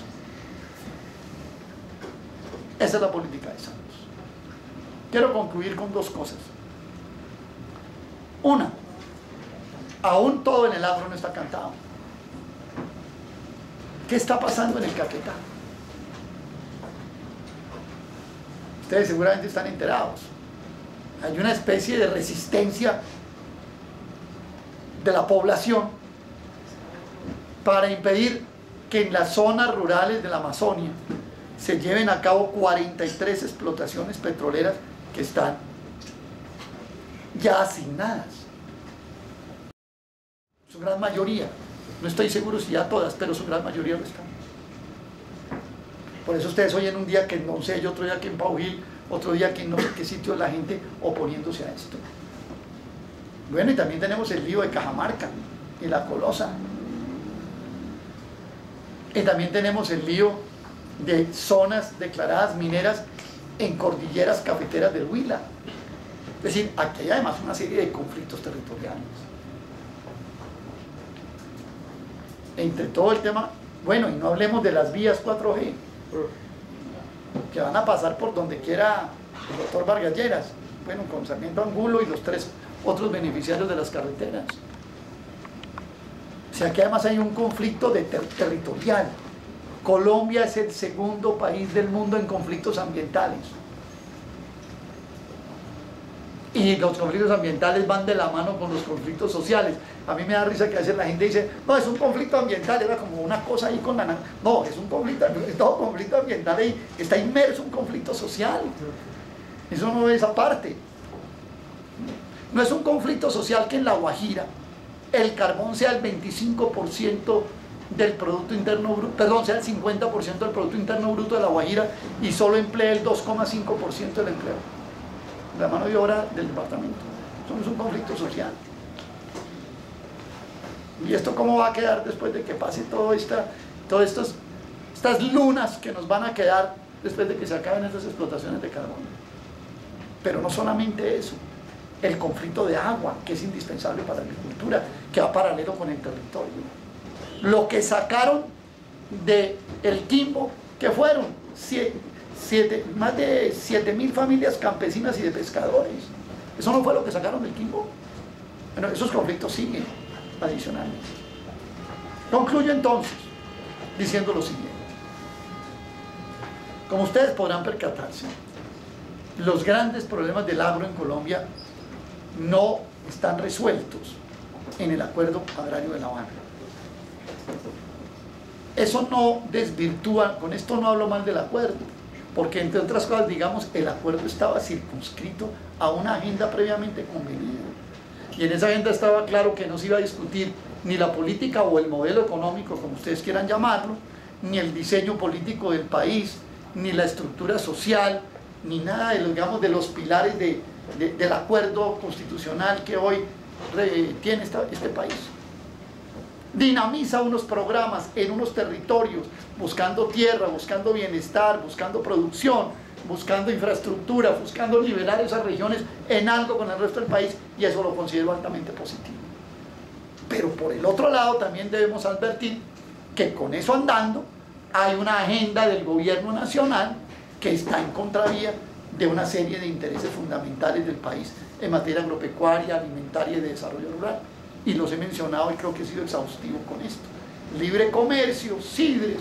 Esa es la política de Santos. Quiero concluir con dos cosas. Una, aún todo en el agro no está cantado. ¿Qué está pasando en el Caquetá? Ustedes seguramente están enterados. Hay una especie de resistencia de la población para impedir que en las zonas rurales de la Amazonia se lleven a cabo 43 explotaciones petroleras que están ya asignadas. Su gran mayoría, no estoy seguro si ya todas, pero su gran mayoría lo están. Por eso ustedes oyen un día que en Monsello, otro día que en Paujil, otro día que en no sé qué sitio, la gente oponiéndose a esto. Bueno, y también tenemos el lío de Cajamarca y la Colosa. Y también tenemos el lío de zonas declaradas mineras en cordilleras cafeteras del Huila. Es decir, aquí hay además una serie de conflictos territoriales. Entre todo el tema, bueno, y no hablemos de las vías 4G, que van a pasar por donde quiera el doctor Vargas Lleras, bueno, con Sarmiento Angulo y los 3 otros beneficiarios de las carreteras. O sea, que además hay un conflicto territorial. Colombia es el segundo país del mundo en conflictos ambientales. Y los conflictos ambientales van de la mano con los conflictos sociales. A mí me da risa que a veces la gente dice, no, es un conflicto ambiental, era como una cosa ahí con la... No, es un conflicto, todo conflicto ambiental ahí está inmerso en un conflicto social. Eso no es aparte. No es un conflicto social que en La Guajira el carbón sea el 25% del Producto Interno Bruto, perdón, sea el 50% del Producto Interno Bruto de La Guajira y solo emplee el 2,5% del empleo, la mano de obra del departamento. Eso no es un conflicto social. ¿Y esto cómo va a quedar después de que pase todas estas lunas que nos van a quedar después de que se acaben estas explotaciones de carbón? Pero no solamente eso, el conflicto de agua, que es indispensable para la agricultura, que va paralelo con el territorio. Lo que sacaron del Quimbo, que fueron más de 7.000 familias campesinas y de pescadores. ¿Eso no fue lo que sacaron del Quimbo? Bueno, esos conflictos siguen adicionalmente. Concluyo entonces diciendo lo siguiente. Como ustedes podrán percatarse, los grandes problemas del agro en Colombia no están resueltos en el Acuerdo Agrario de La Habana. Eso no desvirtúa, con esto no hablo mal del acuerdo, porque entre otras cosas, digamos, el acuerdo estaba circunscrito a una agenda previamente convenida. Y en esa agenda estaba claro que no se iba a discutir ni la política o el modelo económico, como ustedes quieran llamarlo, ni el diseño político del país, ni la estructura social, ni nada de, digamos, de los pilares del acuerdo constitucional que hoy tiene este país. Dinamiza unos programas en unos territorios, buscando tierra, buscando bienestar, buscando producción, buscando infraestructura, buscando nivelar esas regiones en algo con el resto del país, y eso lo considero altamente positivo. Pero por el otro lado también debemos advertir que con eso andando hay una agenda del gobierno nacional que está en contravía de una serie de intereses fundamentales del país en materia agropecuaria, alimentaria y de desarrollo rural. Y los he mencionado y creo que he sido exhaustivo con esto. Libre comercio, CIDRES,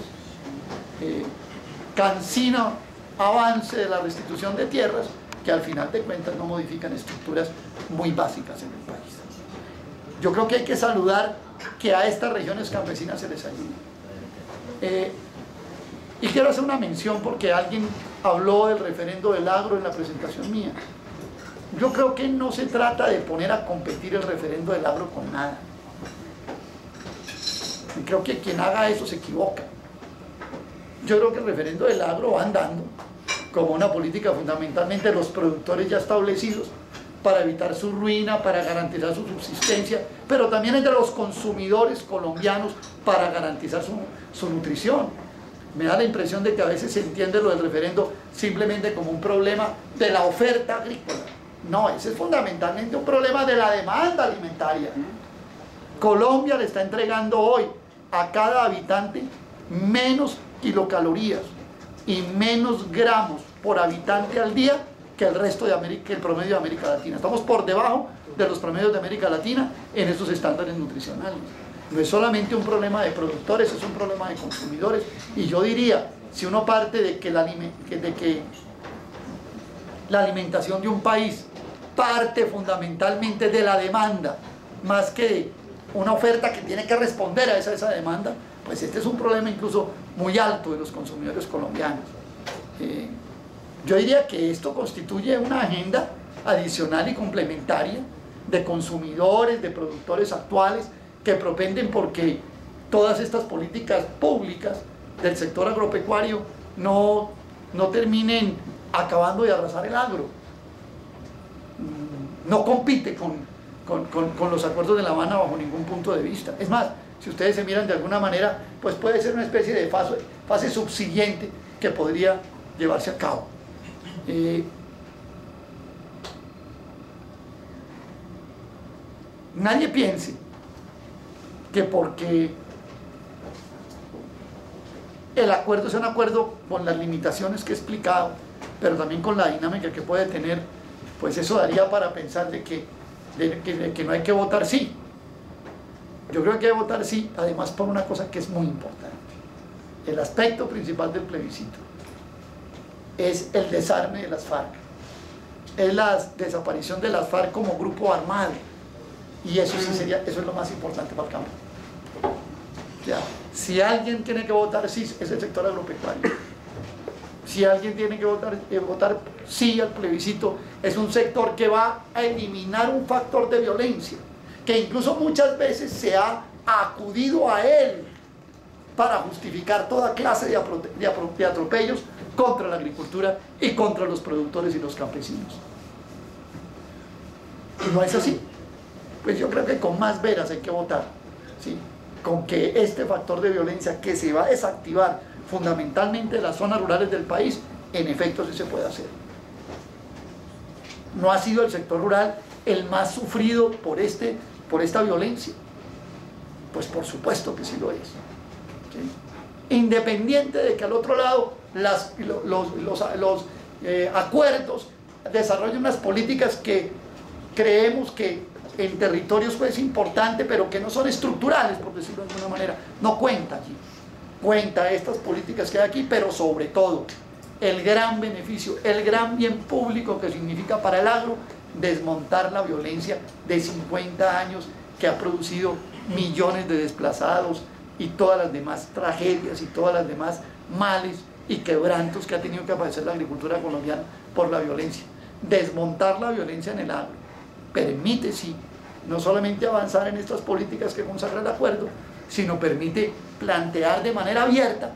cansino avance de la restitución de tierras, que al final de cuentas no modifican estructuras muy básicas en el país. Yo creo que hay que saludar que a estas regiones campesinas se les ayude. Y quiero hacer una mención porque alguien habló del referendo del agro en la presentación mía. Yo creo que no se trata de poner a competir el referendo del agro con nada. Y creo que quien haga eso se equivoca. Yo creo que el referendo del agro va andando como una política fundamentalmente de los productores ya establecidos para evitar su ruina, para garantizar su subsistencia, pero también entre los consumidores colombianos para garantizar su nutrición. Me da la impresión de que a veces se entiende lo del referendo simplemente como un problema de la oferta agrícola. No, ese es fundamentalmente un problema de la demanda alimentaria. Colombia le está entregando hoy a cada habitante menos kilocalorías y menos gramos por habitante al día que el resto de América, el promedio de América Latina. Estamos por debajo de los promedios de América Latina en estos estándares nutricionales. No es solamente un problema de productores, es un problema de consumidores. Y yo diría, si uno parte de que la alimentación de un país parte fundamentalmente de la demanda, más que de una oferta que tiene que responder a esa demanda, pues este es un problema incluso muy alto de los consumidores colombianos. Yo diría que esto constituye una agenda adicional y complementaria de consumidores, de productores actuales que propenden porque todas estas políticas públicas del sector agropecuario no terminen acabando de arrasar el agro. No compite con los acuerdos de La Habana bajo ningún punto de vista. Es más, si ustedes se miran de alguna manera, pues puede ser una especie de fase subsiguiente que podría llevarse a cabo. Nadie piense que porque el acuerdo es un acuerdo con las limitaciones que he explicado, pero también con la dinámica que puede tener, pues eso daría para pensar de que no hay que votar sí. Yo creo que hay que votar sí, además por una cosa que es muy importante. El aspecto principal del plebiscito es el desarme de las FARC, es la desaparición de las FARC como grupo armado, y eso sí sería, eso es lo más importante para el campo. O sea, si alguien tiene que votar sí, es el sector agropecuario. Si alguien tiene que votar sí al plebiscito, es un sector que va a eliminar un factor de violencia, que incluso muchas veces se ha acudido a él para justificar toda clase de atropellos contra la agricultura y contra los productores y los campesinos. Y no es así. Pues yo creo que con más veras hay que votar, ¿sí? Con que este factor de violencia que se va a desactivar fundamentalmente en las zonas rurales del país, en efecto sí se puede hacer. ¿No ha sido el sector rural el más sufrido por esta violencia? Pues por supuesto que sí lo es, ¿sí? Independiente de que al otro lado los acuerdos desarrollen unas políticas que creemos que en territorios pues importante, pero que no son estructurales, por decirlo de alguna manera. No cuenta aquí, cuenta estas políticas que hay aquí, pero sobre todo el gran beneficio, el gran bien público que significa para el agro desmontar la violencia de 50 años que ha producido millones de desplazados y todas las demás tragedias y todas las demás males y quebrantos que ha tenido que padecer la agricultura colombiana por la violencia. Desmontar la violencia en el agro permite, sí, no solamente avanzar en estas políticas que consagra el acuerdo, sino permite plantear de manera abierta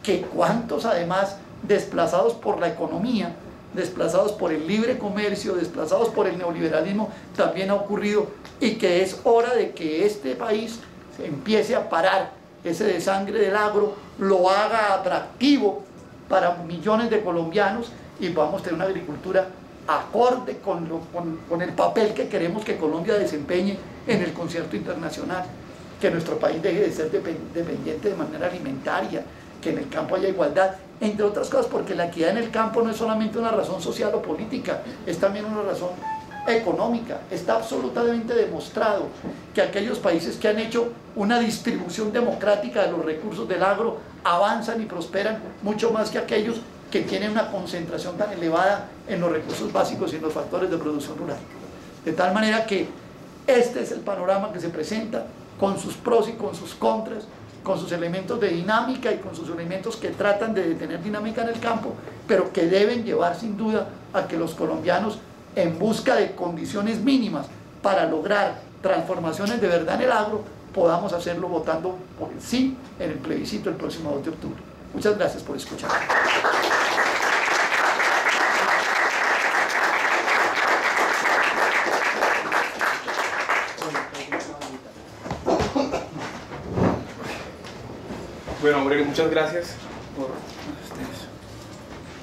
que cuántos además desplazados por la economía, desplazados por el libre comercio, desplazados por el neoliberalismo también ha ocurrido, y que es hora de que este país se empiece a parar ese desangre del agro, lo haga atractivo para millones de colombianos y podamos tener una agricultura acorde con el papel que queremos que Colombia desempeñe en el concierto internacional. que nuestro país deje de ser dependiente de manera alimentaria, que en el campo haya igualdad, entre otras cosas porque la equidad en el campo no es solamente una razón social o política, es también una razón económica. Está absolutamente demostrado que aquellos países que han hecho una distribución democrática de los recursos del agro avanzan y prosperan mucho más que aquellos que tienen una concentración tan elevada en los recursos básicos y en los factores de producción rural. De tal manera que este es el panorama que se presenta, con sus pros y con sus contras, con sus elementos de dinámica y con sus elementos que tratan de tener dinámica en el campo, pero que deben llevar sin duda a que los colombianos, en busca de condiciones mínimas para lograr transformaciones de verdad en el agro, podamos hacerlo votando por el sí en el plebiscito el próximo 2 de octubre. Muchas gracias por escuchar. Bueno, Aurelio, muchas gracias por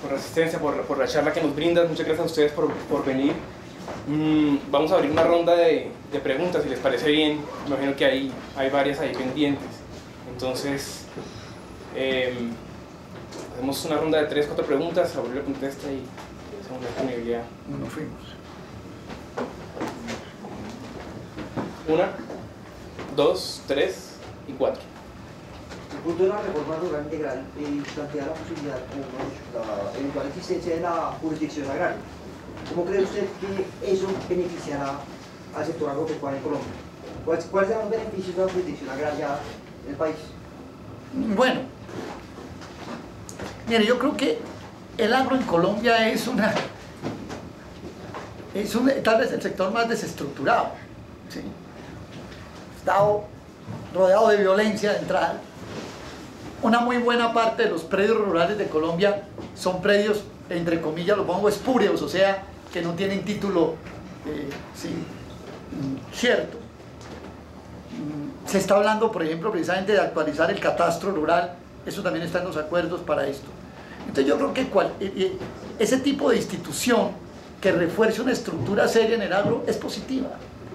la asistencia, por la charla que nos brindas. Muchas gracias a ustedes por venir. Vamos a abrir una ronda de preguntas, si les parece bien. Me imagino que hay varias ahí pendientes. Entonces, hacemos una ronda de 3 o 4 preguntas. Aurelio contesta y hacemos la disponibilidad. Nos fuimos. 1, 2, 3 y 4. El punto de la reforma rural integral plantea la posibilidad o la eventual existencia de la jurisdicción agraria. ¿Cómo cree usted que eso beneficiará al sector agropecuario en Colombia? ¿Cuáles serán los beneficios de la jurisdicción agraria en el país? Bueno, mire, yo creo que el agro en Colombia es tal vez el sector más desestructurado, ¿sí? Estado rodeado de violencia de entrada. Una muy buena parte de los predios rurales de Colombia son predios, entre comillas, los pongo espúreos, o sea, que no tienen título cierto. Se está hablando, por ejemplo, precisamente de actualizar el catastro rural, eso también está en los acuerdos para esto. Entonces yo creo que ese tipo de institución que refuerce una estructura seria en el agro es positiva,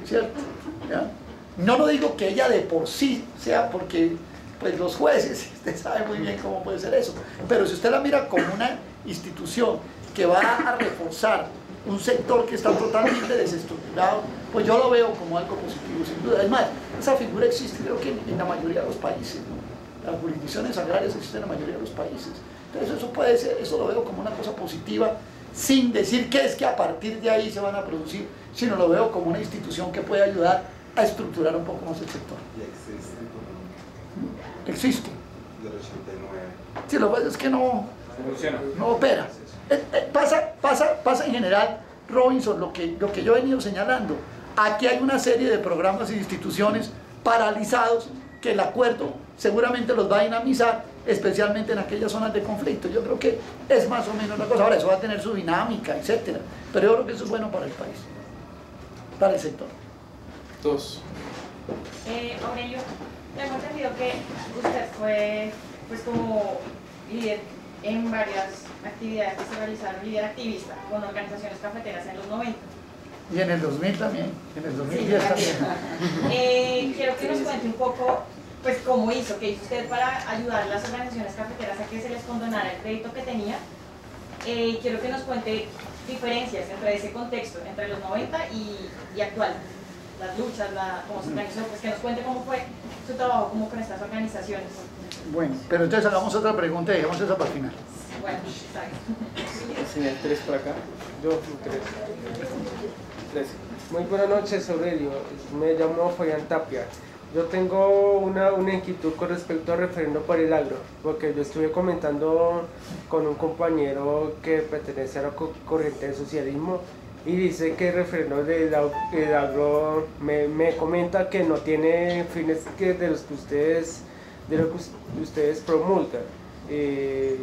¿cierto? ¿Ya? No lo digo que ella de por sí sea porque pues los jueces, usted sabe muy bien cómo puede ser eso, pero si usted la mira como una institución que va a reforzar un sector que está totalmente desestructurado, pues yo lo veo como algo positivo, sin duda. Es más, esa figura existe creo que en la mayoría de los países, ¿no? Las jurisdicciones agrarias existen en la mayoría de los países. Entonces eso puede ser, eso lo veo como una cosa positiva, sin decir que es que a partir de ahí se van a producir, sino lo veo como una institución que puede ayudar a estructurar un poco más el sector. Existe. Del 89. Sí, lo que pasa es que no opera. Pasa en general, Robinson, lo que yo he venido señalando. Aquí hay una serie de programas y instituciones paralizados que el acuerdo seguramente los va a dinamizar, especialmente en aquellas zonas de conflicto. Yo creo que es más o menos la cosa. Ahora, eso va a tener su dinámica, etcétera. Pero yo creo que eso es bueno para el país, para el sector. 2. Aurelio, tengo entendido que usted fue pues como líder en varias actividades que se realizaron, líder activista con organizaciones cafeteras en los 90. Y en el 2000 también, en el 2010 sí, también. Quiero que nos cuente un poco pues cómo hizo, qué hizo usted para ayudar a las organizaciones cafeteras a que se les condonara el crédito que tenía. Quiero que nos cuente diferencias entre ese contexto, entre los 90 y actual. Las luchas, cómo se organizó, pues que nos cuente cómo fue su trabajo como con estas organizaciones. Bueno, pero entonces hagamos otra pregunta y dejemos esa para el final. Bueno, está bien. Señal 3 por acá. Yo, 3. 3. Muy buenas noches, Aurelio. Me llamo Fabián Tapia. Yo tengo una inquietud con respecto al referendo por el agro, porque yo estuve comentando con un compañero que pertenece a la corriente del socialismo y dice que el referendo del agro me comenta que no tiene fines de los que ustedes promulgan, de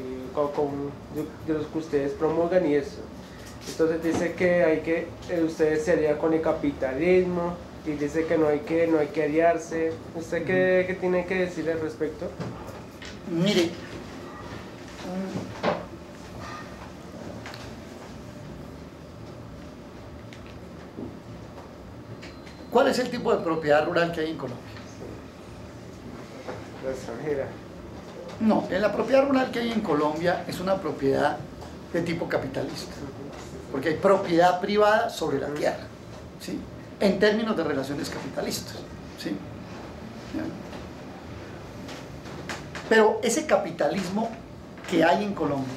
los que ustedes promulgan y eso. Entonces dice que ustedes se alían con el capitalismo y dice que no hay que aliarse. ¿Usted qué tiene que decir al respecto? Mire, ¿cuál es el tipo de propiedad rural que hay en Colombia? extranjera. No, la propiedad rural que hay en Colombia es una propiedad de tipo capitalista, porque hay propiedad privada sobre la tierra, ¿sí? En términos de relaciones capitalistas, ¿sí? Pero ese capitalismo que hay en Colombia,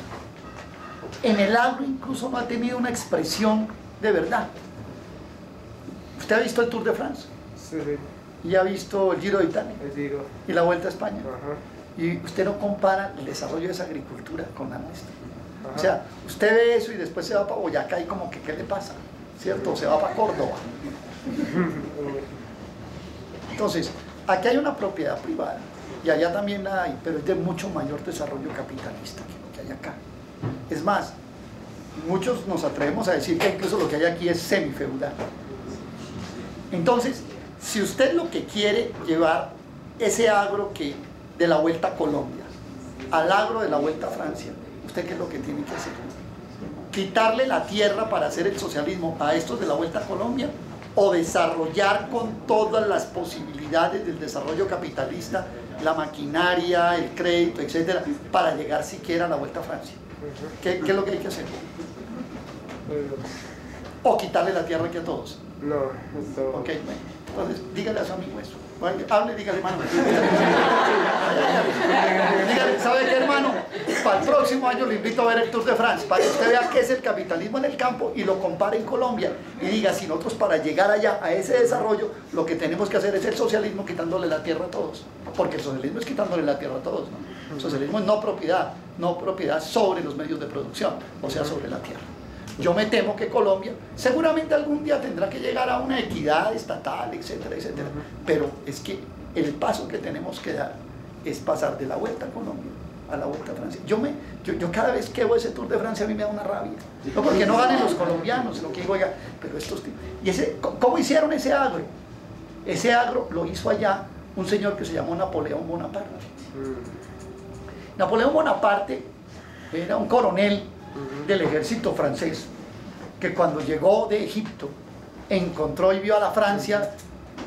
en el agro incluso no ha tenido una expresión de verdad. ¿Usted ha visto el Tour de France? Sí, ¿Y ha visto el Giro de Italia? el Giro. ¿Y la Vuelta a España? Ajá. Y usted no compara el desarrollo de esa agricultura con la nuestra. Ajá. O sea, usted ve eso y después se va para Boyacá y como que ¿qué le pasa? ¿Cierto? O se va para Córdoba. Entonces, aquí hay una propiedad privada y allá también la hay, pero es de mucho mayor desarrollo capitalista que lo que hay acá. Es más, muchos nos atrevemos a decir que incluso lo que hay aquí es semifeudal. Entonces, si usted lo que quiere llevar ese agro que de la Vuelta a Colombia al agro de la Vuelta a Francia, ¿usted qué es lo que tiene que hacer? ¿Quitarle la tierra para hacer el socialismo a estos de la Vuelta a Colombia? ¿O desarrollar con todas las posibilidades del desarrollo capitalista, la maquinaria, el crédito, etcétera, para llegar siquiera a la Vuelta a Francia? ¿Qué es lo que hay que hacer? ¿O quitarle la tierra aquí a todos? No, esto... Ok, bueno, entonces dígale a su amigo eso. Hable, dígale, hermano. Dígale, ¿sabe qué, hermano? Para el próximo año lo invito a ver el Tour de France, para que usted vea qué es el capitalismo en el campo y lo compare en Colombia. Y diga, si nosotros para llegar allá, a ese desarrollo, lo que tenemos que hacer es el socialismo quitándole la tierra a todos. Porque el socialismo es quitándole la tierra a todos, ¿no? El socialismo es no propiedad sobre los medios de producción, o sea, sobre la tierra. Yo me temo que Colombia seguramente algún día tendrá que llegar a una equidad estatal, etcétera, etcétera. Pero es que el paso que tenemos que dar es pasar de la Vuelta a Colombia a la Vuelta a Francia. Yo cada vez que veo ese Tour de Francia a mí me da una rabia. No porque no ganen los colombianos, lo que digo, oiga, pero estos tipos... ¿Cómo hicieron ese agro? Ese agro lo hizo allá un señor que se llamó Napoleón Bonaparte. Napoleón Bonaparte era un coronel del ejército francés que cuando llegó de Egipto encontró y vio a la Francia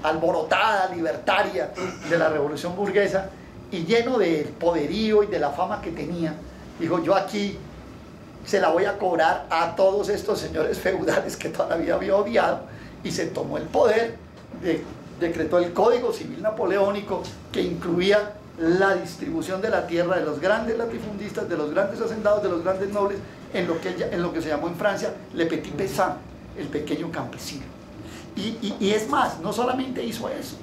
alborotada, libertaria de la revolución burguesa y lleno del poderío y de la fama que tenía, dijo: yo aquí se la voy a cobrar a todos estos señores feudales que toda la vida había odiado, y se tomó el poder, decretó el Código Civil Napoleónico que incluía la distribución de la tierra de los grandes latifundistas, de los grandes hacendados, de los grandes nobles, en lo que se llamó en Francia le petit paysan, el pequeño campesino. Y es más, no solamente hizo eso,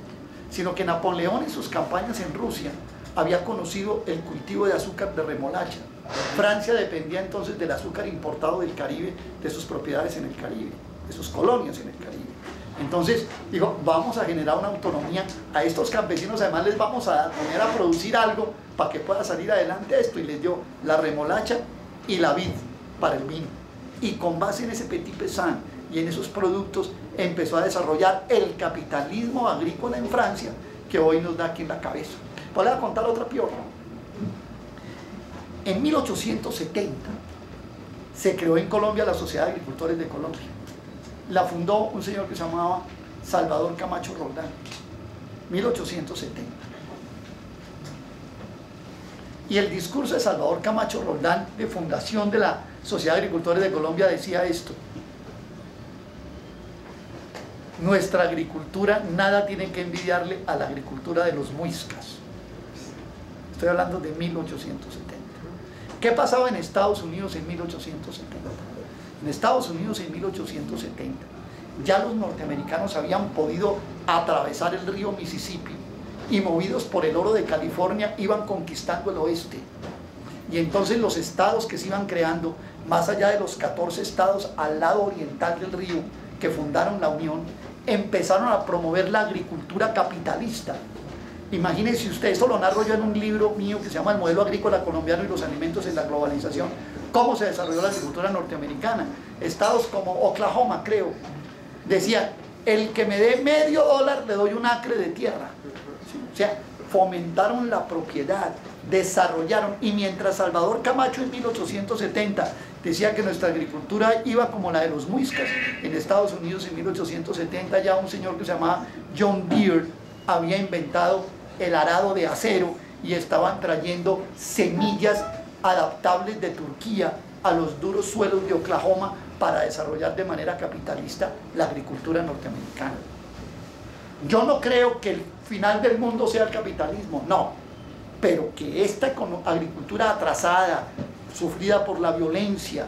sino que Napoleón en sus campañas en Rusia había conocido el cultivo de azúcar de remolacha. Francia dependía entonces del azúcar importado del Caribe, de sus propiedades en el Caribe, de sus colonias en el Caribe. Entonces dijo: vamos a generar una autonomía a estos campesinos, además les vamos a poner a producir algo para que pueda salir adelante esto, y les dio la remolacha y la vid para el vino, y con base en ese petit paysan y en esos productos empezó a desarrollar el capitalismo agrícola en Francia, que hoy nos da aquí en la cabeza. Voy a contar otra piorra. En 1870 se creó en Colombia la Sociedad de Agricultores de Colombia. La fundó un señor que se llamaba Salvador Camacho Roldán, 1870. Y el discurso de Salvador Camacho Roldán, de fundación de la Sociedad de Agricultores de Colombia, decía esto: nuestra agricultura nada tiene que envidiarle a la agricultura de los muiscas. Estoy hablando de 1870. ¿Qué pasaba en Estados Unidos en 1870? En Estados Unidos en 1870 ya los norteamericanos habían podido atravesar el río Mississippi y, movidos por el oro de California, iban conquistando el oeste. Y entonces los estados que se iban creando, más allá de los 14 estados al lado oriental del río que fundaron la Unión, empezaron a promover la agricultura capitalista. Imagínense usted, esto lo narro yo en un libro mío que se llama El modelo agrícola colombiano y los alimentos en la globalización, cómo se desarrolló la agricultura norteamericana. Estados como Oklahoma, creo, decían: el que me dé $0.50 le doy un acre de tierra. ¿Sí? O sea, fomentaron la propiedad, desarrollaron. Y mientras Salvador Camacho en 1870 decía que nuestra agricultura iba como la de los muiscas, en Estados Unidos en 1870 ya un señor que se llamaba John Deere había inventado el arado de acero y estaban trayendo semillas adaptables de Turquía a los duros suelos de Oklahoma para desarrollar de manera capitalista la agricultura norteamericana. Yo no creo que el final del mundo sea el capitalismo, no, pero que esta agricultura atrasada, sufrida por la violencia,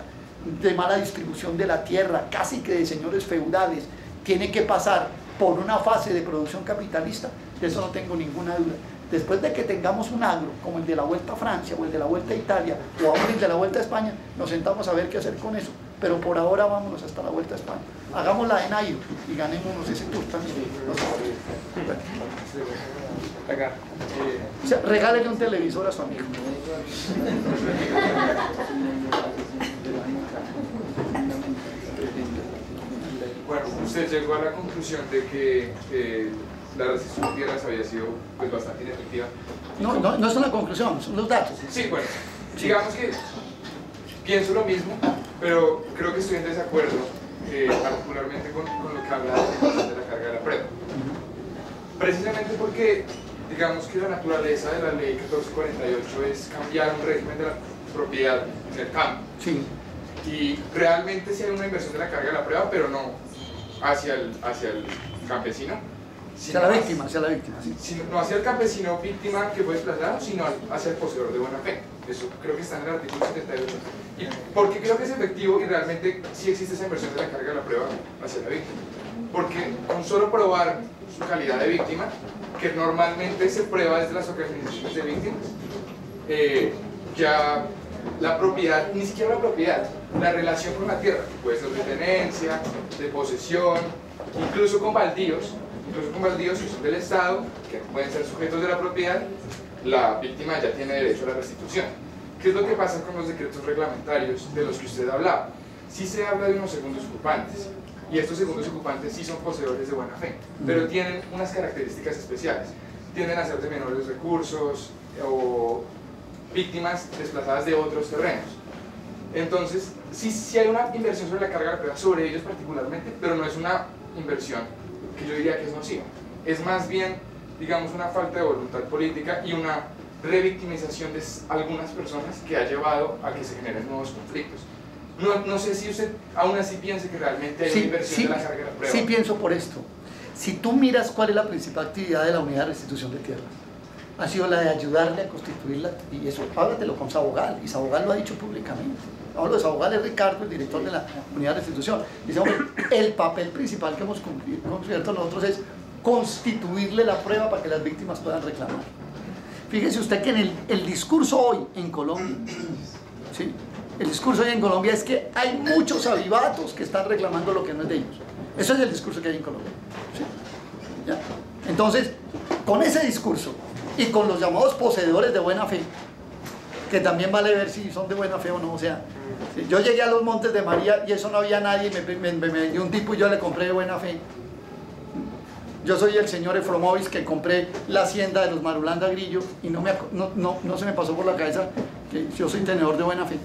de mala distribución de la tierra, casi que de señores feudales, tiene que pasar por una fase de producción capitalista, de eso no tengo ninguna duda. Después de que tengamos un agro como el de la Vuelta a Francia o el de la Vuelta a Italia o aún el de la Vuelta a España, nos sentamos a ver qué hacer con eso, pero por ahora vámonos hasta la Vuelta a España, hagámosla en Nairo y ganémonos ese tour también. O sea, regálele un televisor a su amigo. Bueno, usted llegó a la conclusión de que la restricción de tierras había sido pues, bastante inefectiva. No es una conclusión, son los datos. Sí, bueno, digamos que pienso lo mismo, pero creo que estoy en desacuerdo, particularmente con lo que habla de la carga de la prueba. Precisamente porque, digamos que la naturaleza de la ley 1448 es cambiar un régimen de la propiedad en el campo. Sí. Y realmente sí hay una inversión de la carga de la prueba, pero no hacia el campesino. Hacia la víctima, sí. No hacia el campesino víctima que fue desplazado, sino hacia el poseedor de buena fe. Eso creo que está en el artículo 78. ¿Y por qué creo que es efectivo y realmente sí existe esa inversión de la carga de la prueba hacia la víctima? Porque con solo probar su calidad de víctima, que normalmente se prueba desde las organizaciones de víctimas, ya la propiedad, ni siquiera la propiedad, la relación con la tierra, que puede ser de tenencia, de posesión, incluso con baldíos que son del Estado, que no pueden ser sujetos de la propiedad, la víctima ya tiene derecho a la restitución. ¿Qué es lo que pasa con los decretos reglamentarios de los que usted hablaba? Sí se habla de unos segundos ocupantes, y estos segundos ocupantes sí son poseedores de buena fe, pero tienen unas características especiales. Tienden a ser de menores recursos o víctimas desplazadas de otros terrenos. Entonces, sí hay una inversión sobre la carga de la prueba, sobre ellos particularmente, pero no es una inversión que yo diría que es nociva. Es más bien, digamos, una falta de voluntad política y una revictimización de algunas personas que ha llevado a que se generen nuevos conflictos. No sé si usted aún así piensa que realmente hay una inversión de la carga de la prueba. Sí pienso por esto. Si tú miras cuál es la principal actividad de la unidad de restitución de tierras, ha sido la de ayudarle a constituirla, y eso, háblatelo con Sabogal, y Sabogal lo ha dicho públicamente. Hablo de Sabogal, es Ricardo, el director de la unidad de restitución. Dice, hombre, el papel principal que hemos cumplido nosotros es constituirle la prueba para que las víctimas puedan reclamar. Fíjese usted que en el discurso hoy en Colombia, ¿sí? El discurso hoy en Colombia es que hay muchos avivatos que están reclamando lo que no es de ellos. Eso es el discurso que hay en Colombia. ¿Sí? ¿Ya? Entonces, con ese discurso y con los llamados poseedores de buena fe, que también vale ver si son de buena fe o no, o sea, yo llegué a los Montes de María y eso no había nadie, me dio un tipo y yo le compré de buena fe. Yo soy el señor Efromovis que compré la hacienda de los Marulanda Grillo y no se me pasó por la cabeza que yo soy tenedor de buena fe.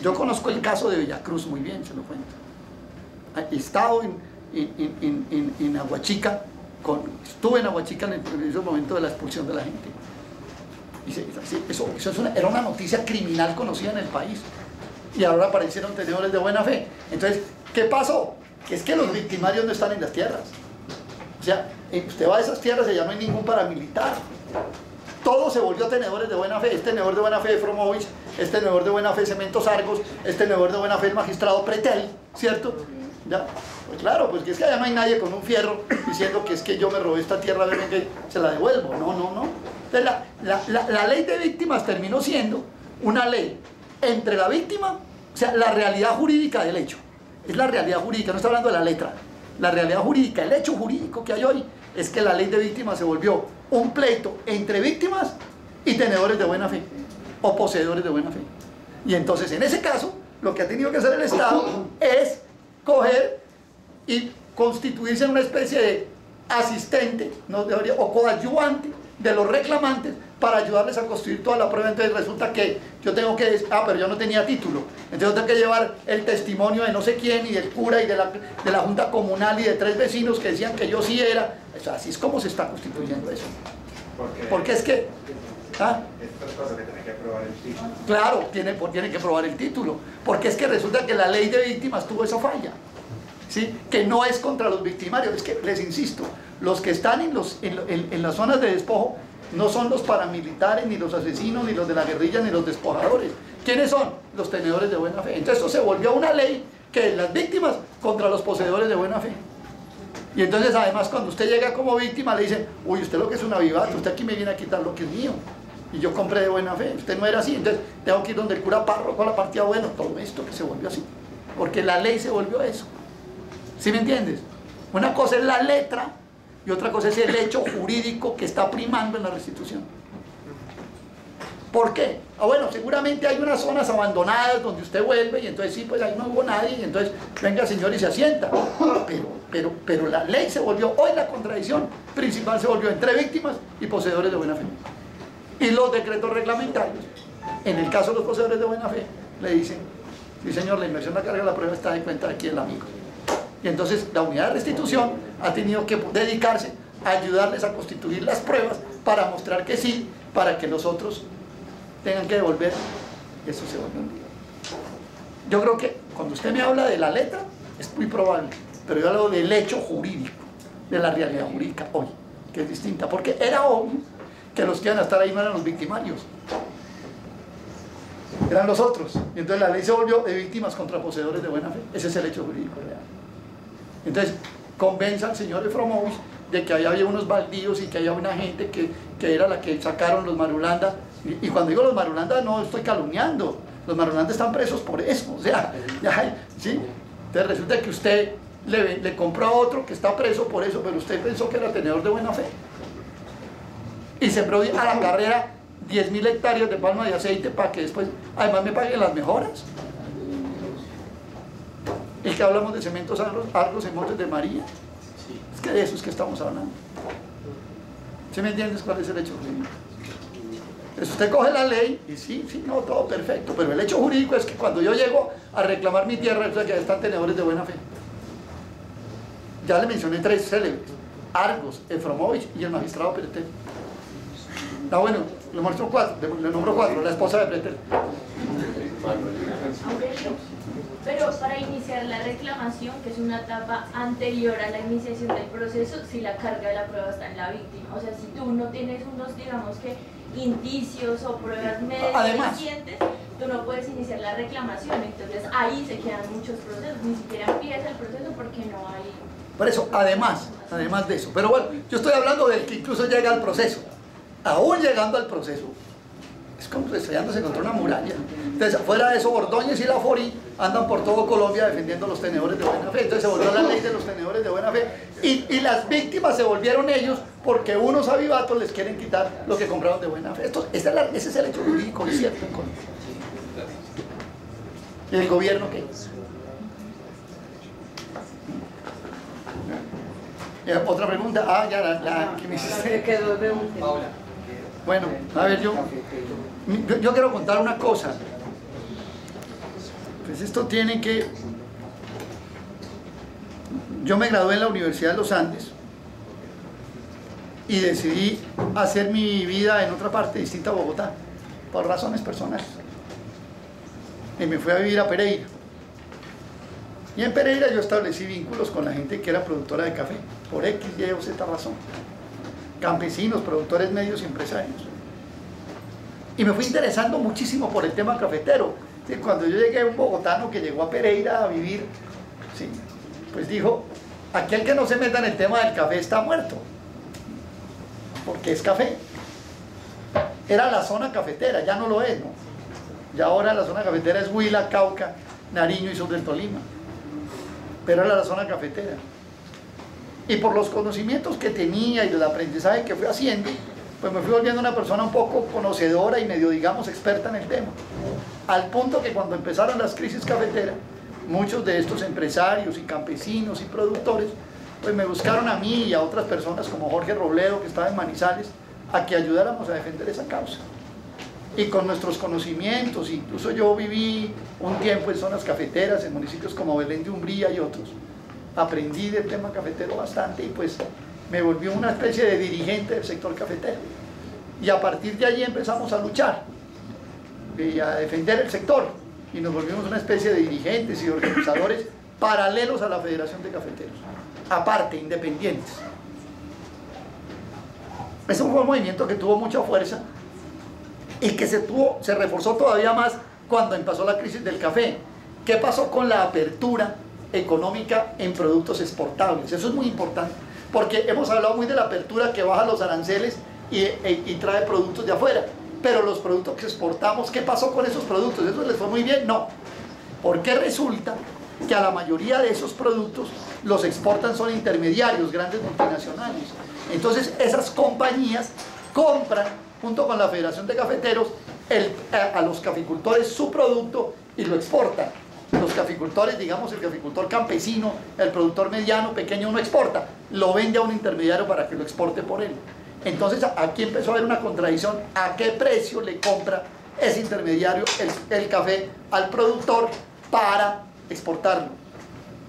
Yo conozco el caso de Villacruz muy bien, se lo cuento. He estado en Aguachica, estuve en Aguachica en el preciso momento de la expulsión de la gente. Era una noticia criminal conocida en el país. Y ahora aparecieron tenedores de buena fe. Entonces, ¿qué pasó? Que es que los victimarios no están en las tierras. O sea, usted va a esas tierras y ya no hay ningún paramilitar. Todo se volvió tenedores de buena fe. Este tenedor de buena fe de Efromovis, este tenedor de buena fe Cementos Argos, este tenedor de buena fe el magistrado Pretel, ¿cierto? ¿Ya? Pues claro, pues que es que allá no hay nadie con un fierro diciendo que es que yo me robé esta tierra, ven que se la devuelvo. No. Entonces la ley de víctimas terminó siendo una ley entre la víctima, o sea, la realidad jurídica del hecho. Es la realidad jurídica, no está hablando de la letra. La realidad jurídica, el hecho jurídico que hay hoy es que la ley de víctimas se volvió un pleito entre víctimas y tenedores de buena fe o poseedores de buena fe. Y entonces en ese caso lo que ha tenido que hacer el Estado es coger y constituirse en una especie de asistente o coadyuvante de los reclamantes para ayudarles a construir toda la prueba. Entonces resulta que yo tengo que decir, pero yo no tenía título, entonces yo tengo que llevar el testimonio de no sé quién y del cura y de la junta comunal y de 3 vecinos que decían que yo sí era. O sea, así es como se está constituyendo eso. Porque es que ¿Ah? Estas cosas que tiene que probar el título. Claro, tiene que probar el título, porque es que resulta que la ley de víctimas tuvo esa falla, ¿sí? Que no es contra los victimarios. Es que les insisto, los que están en las zonas de despojo no son los paramilitares, ni los asesinos, ni los de la guerrilla, ni los despojadores. ¿Quiénes son? Los tenedores de buena fe. Entonces esto se volvió una ley que es las víctimas contra los poseedores de buena fe. Y entonces además cuando usted llega como víctima le dicen, uy, usted lo que es un avivato, usted aquí me viene a quitar lo que es mío. Y yo compré de buena fe, usted no era así, entonces tengo que ir donde el cura párroco a la partida, bueno, todo esto que se volvió así. Porque la ley se volvió eso. ¿Sí me entiendes? Una cosa es la letra y otra cosa es el hecho jurídico que está primando en la restitución. ¿Por qué? Bueno, seguramente hay unas zonas abandonadas donde usted vuelve y entonces sí, pues ahí no hubo nadie y entonces venga señor y se asienta. Pero la ley se volvió, hoy la contradicción principal se volvió entre víctimas y poseedores de buena fe. Y los decretos reglamentarios, en el caso de los poseedores de buena fe, le dicen, sí señor, la inversión, la carga de la prueba está de cuenta de aquí el amigo. Y entonces la unidad de restitución ha tenido que dedicarse a ayudarles a constituir las pruebas para mostrar que sí, para que los otros tengan que devolver. Eso se volvió un lío. Yo creo que cuando usted me habla de la letra, es muy probable, pero yo hablo del hecho jurídico, de la realidad jurídica hoy, que es distinta, porque era obvio que los que iban a estar ahí no eran los victimarios, eran los otros. Y entonces la ley se volvió de víctimas contra poseedores de buena fe. Ese es el hecho jurídico real. Entonces, convenza al señor Efromovich de que ahí había unos baldíos y que había una gente que era la que sacaron los Marulanda. Y cuando digo los Marulanda no estoy calumniando, los Marulanda están presos por eso, o sea, ¿sí? Entonces resulta que usted le compró a otro que está preso por eso, pero usted pensó que era tenedor de buena fe. Y sembró a la carrera 10.000 hectáreas de palma de aceite para que después además me paguen las mejoras. ¿Y que hablamos de cementos Argos en Montes de María? Es que de eso es que estamos hablando. ¿Sí me entiendes cuál es el hecho jurídico? Entonces usted coge la ley y sí, no, todo perfecto, pero el hecho jurídico es que cuando yo llego a reclamar mi tierra, resulta que están tenedores de buena fe. Ya le mencioné 3 célebres: Argos, Efromovich y el magistrado Pretel. Ah, bueno, le muestro 4, le nombro 4, la esposa de Pretel. Pero para iniciar la reclamación, que es una etapa anterior a la iniciación del proceso, si la carga de la prueba está en la víctima. O sea, si tú no tienes unos, digamos que, indicios o pruebas suficientes, tú no puedes iniciar la reclamación. Entonces ahí se quedan muchos procesos, ni siquiera empieza el proceso porque no hay... Por eso, además de eso. Pero bueno, yo estoy hablando del que incluso llega al proceso. Aún llegando al proceso, es como estrellándose contra una muralla. Entonces, fuera de eso, Ordóñez y Lafori andan por todo Colombia defendiendo a los tenedores de buena fe. Entonces se volvió la ley de los tenedores de buena fe. Y las víctimas se volvieron ellos porque unos avivatos les quieren quitar lo que compraron de buena fe. Ese es el hecho jurídico, es cierto en Colombia. ¿Y el gobierno qué? Otra pregunta. Ya la que me hiciste. Bueno, a ver, yo quiero contar una cosa. Pues esto tiene que... Yo me gradué en la Universidad de los Andes y decidí hacer mi vida en otra parte distinta a Bogotá, por razones personales. Y me fui a vivir a Pereira. Y en Pereira yo establecí vínculos con la gente que era productora de café, por X, Y o Z razón. Campesinos, productores medios y empresarios. Y me fui interesando muchísimo por el tema cafetero. Cuando yo llegué, un bogotano que llegó a Pereira a vivir, pues dijo, aquel que no se meta en el tema del café está muerto, porque es café. Era la zona cafetera, ya no lo es, ¿no? Ya ahora la zona cafetera es Huila, Cauca, Nariño y sur del Tolima, pero era la zona cafetera. Y por los conocimientos que tenía y el aprendizaje que fui haciendo, pues me fui volviendo una persona un poco conocedora y medio, digamos, experta en el tema. Al punto que cuando empezaron las crisis cafeteras, muchos de estos empresarios y campesinos y productores, pues me buscaron a mí y a otras personas como Jorge Robledo, que estaba en Manizales, a que ayudáramos a defender esa causa. Y con nuestros conocimientos, incluso yo viví un tiempo en zonas cafeteras, en municipios como Belén de Umbría y otros, aprendí del tema cafetero bastante y pues me volví una especie de dirigente del sector cafetero. Y a partir de allí empezamos a luchar y a defender el sector, y nos volvimos una especie de dirigentes y organizadores paralelos a la Federación de Cafeteros, aparte, independientes. Ese fue un movimiento que tuvo mucha fuerza y que se reforzó todavía más cuando empezó la crisis del café. ¿Qué pasó con la apertura económica en productos exportables? Eso es muy importante, porque hemos hablado muy de la apertura que baja los aranceles y trae productos de afuera, pero los productos que exportamos, ¿qué pasó con esos productos? ¿Eso les fue muy bien? No, porque resulta que a la mayoría de esos productos los exportan son intermediarios, grandes multinacionales. Entonces esas compañías compran junto con la Federación de Cafeteros a los caficultores su producto y lo exportan. Los caficultores, digamos el caficultor campesino, el productor mediano, pequeño, no exporta, lo vende a un intermediario para que lo exporte por él. Entonces aquí empezó a haber una contradicción: ¿a qué precio le compra ese intermediario el café al productor para exportarlo?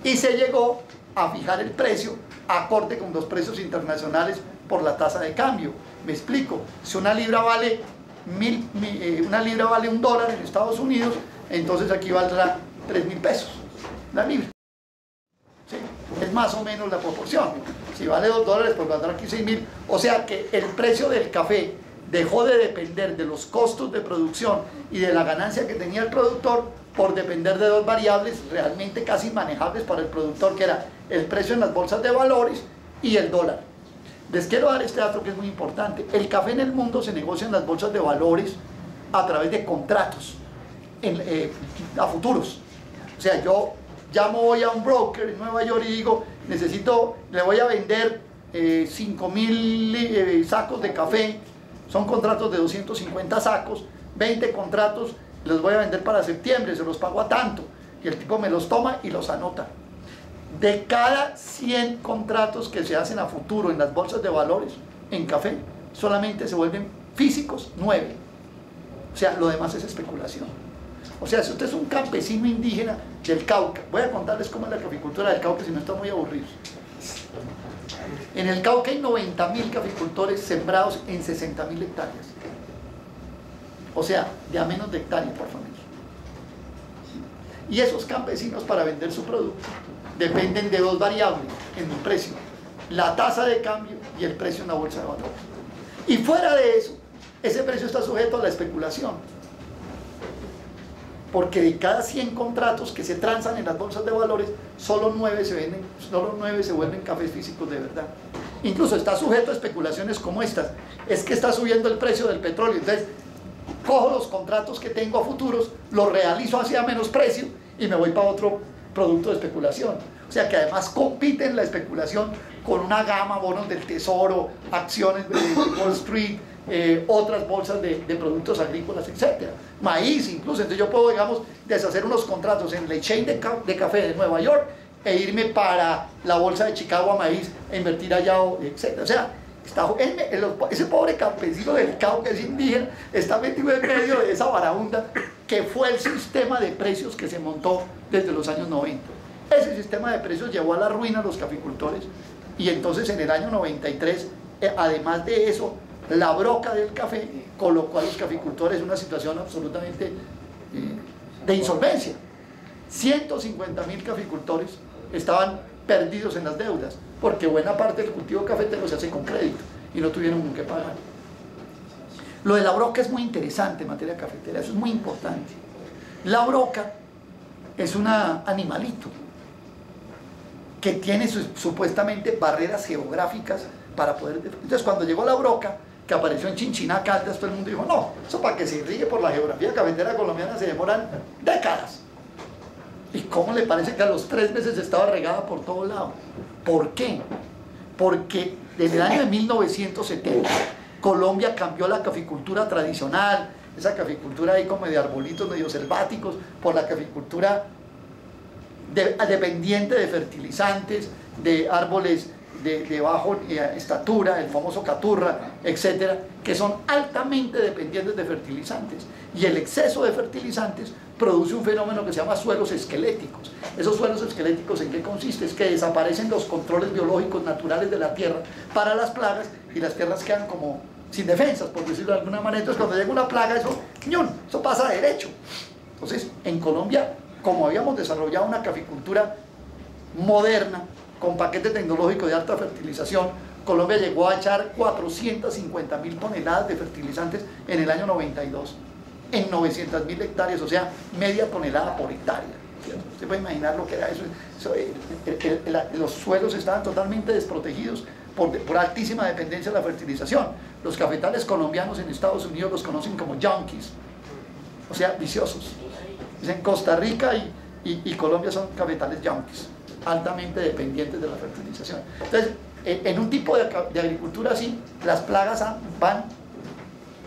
Y se llegó a fijar el precio acorde con los precios internacionales por la tasa de cambio. Me explico: si una libra vale $1 en Estados Unidos, entonces aquí valdrá 3.000 pesos la libra. ¿Sí? Es más o menos la proporción. Si vale $2, pues valdrá aquí 6.000. O sea que el precio del café dejó de depender de los costos de producción y de la ganancia que tenía el productor por depender de dos variables realmente casi inmanejables para el productor, que era el precio en las bolsas de valores y el dólar. Les quiero dar este dato que es muy importante. El café en el mundo se negocia en las bolsas de valores a través de contratos a futuros. O sea, yo voy a un broker en Nueva York y digo, le voy a vender 5.000 sacos de café. Son contratos de 250 sacos, 20 contratos los voy a vender para septiembre, se los pago a tanto, y el tipo me los toma y los anota. De cada 100 contratos que se hacen a futuro en las bolsas de valores en café, solamente se vuelven físicos 9. O sea, lo demás es especulación. O sea, si usted es un campesino indígena del Cauca, voy a contarles cómo es la caficultura del Cauca, si no están muy aburridos. En el Cauca hay 90.000 caficultores sembrados en 60.000 hectáreas. O sea, de a menos de hectárea por familia. Y esos campesinos, para vender su producto, dependen de dos variables en el precio: la tasa de cambio y el precio en la bolsa de valores. Y fuera de eso, ese precio está sujeto a la especulación, porque de cada 100 contratos que se transan en las bolsas de valores, solo 9 se vuelven cafés físicos de verdad. Incluso está sujeto a especulaciones como estas: es que está subiendo el precio del petróleo, entonces cojo los contratos que tengo a futuros, los realizo hacia menos precio y me voy para otro producto de especulación. O sea que además compiten la especulación con una gama, bonos del tesoro, acciones de Wall Street, otras bolsas de productos agrícolas, etc. Maíz incluso. Entonces yo puedo, digamos, deshacer unos contratos en el exchange de café de Nueva York e irme para la bolsa de Chicago a maíz e invertir allá, etc. O sea, ese pobre campesino del Cauca, que es indígena, está metido en medio de esa barahunda que fue el sistema de precios que se montó desde los años 90. Ese sistema de precios llevó a la ruina a los caficultores, y entonces en el año 93, además de eso, la broca del café colocó a los caficultores en una situación absolutamente de insolvencia. 150.000 caficultores estaban perdidos en las deudas, porque buena parte del cultivo cafetero se hace con crédito y no tuvieron con qué pagar. Lo de la broca es muy interesante en materia cafetera, eso es muy importante. La broca es un animalito que tiene supuestamente barreras geográficas para poder... Entonces cuando llegó la broca, que apareció en Chinchiná, Caldas, todo el mundo dijo, no, eso para que se irrigue por la geografía cafetera colombiana se demoran décadas. ¿Y cómo le parece que a los 3 meses estaba regada por todo lado? ¿Por qué? Porque desde el año de 1970 Colombia cambió la caficultura tradicional, esa caficultura ahí como de arbolitos medio selváticos, por la caficultura dependiente de fertilizantes, de árboles de baja estatura, el famoso caturra, etcétera, que son altamente dependientes de fertilizantes. Y el exceso de fertilizantes produce un fenómeno que se llama suelos esqueléticos. Esos suelos esqueléticos, ¿en qué consiste? Es que desaparecen los controles biológicos naturales de la tierra para las plagas y las tierras quedan como sin defensas, por decirlo de alguna manera. Entonces cuando llega una plaga, eso pasa derecho. Entonces en Colombia, como habíamos desarrollado una caficultura moderna, con paquete tecnológico de alta fertilización, Colombia llegó a echar 450.000 toneladas de fertilizantes en el año 92, en 900.000 hectáreas, o sea, media tonelada por hectárea. Usted puede imaginar lo que era eso. Los suelos estaban totalmente desprotegidos por altísima dependencia de la fertilización. Los cafetales colombianos en Estados Unidos los conocen como junkies, o sea, viciosos. En Costa Rica y Colombia son cafetales junkies, altamente dependientes de la fertilización. Entonces, en un tipo de agricultura así, las plagas van.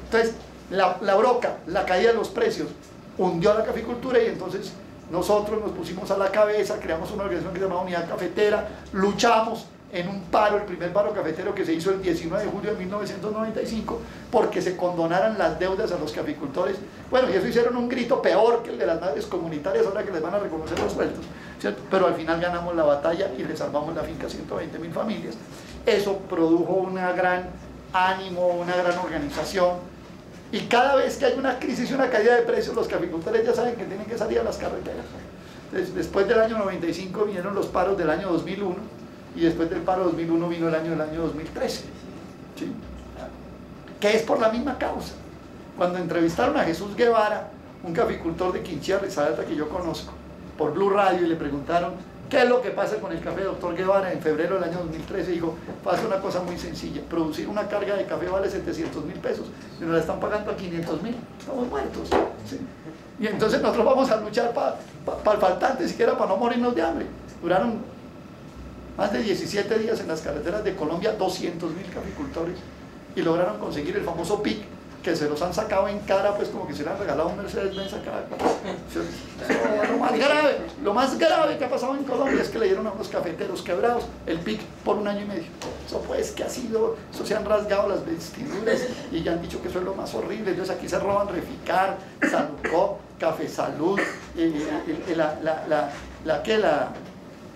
Entonces, la broca, la caída de los precios, hundió a la caficultura, y entonces nosotros nos pusimos a la cabeza, creamos una organización que se llama Unidad Cafetera, luchamos en un paro, el primer paro cafetero que se hizo el 19 de julio de 1995, porque se condonaran las deudas a los caficultores. Bueno, y eso hicieron un grito peor que el de las madres comunitarias, ahora que les van a reconocer los sueldos, ¿cierto? Pero al final ganamos la batalla y les salvamos la finca a 120.000 familias. Eso produjo un gran ánimo, una gran organización, y cada vez que hay una crisis y una caída de precios, los caficultores ya saben que tienen que salir a las carreteras. Entonces, después del año 95 vinieron los paros del año 2001, y después del paro 2001 vino el año 2013, ¿sí? Que es por la misma causa. Cuando entrevistaron a Jesús Guevara, un caficultor de Quinchía, Risaralda, que yo conozco, por Blue Radio, y le preguntaron qué es lo que pasa con el café, doctor Guevara, en febrero del año 2013, dijo: pasa una cosa muy sencilla, producir una carga de café vale 700.000 pesos, y nos la están pagando a 500.000, estamos muertos, ¿sí? Y entonces nosotros vamos a luchar para el faltante, siquiera para no morirnos de hambre. Duraron más de 17 días en las carreteras de Colombia, 200.000 caficultores, y lograron conseguir el famoso PIC, que se los han sacado en cara, pues como que se le han regalado un Mercedes-Benz a cada cual. Lo más grave que ha pasado en Colombia es que le dieron a unos cafeteros quebrados el PIC por 1 año y medio. Eso pues que ha sido, eso se han rasgado las vestiduras y ya han dicho que eso es lo más horrible. Entonces aquí se roban Reficar, Salucó, Café Salud,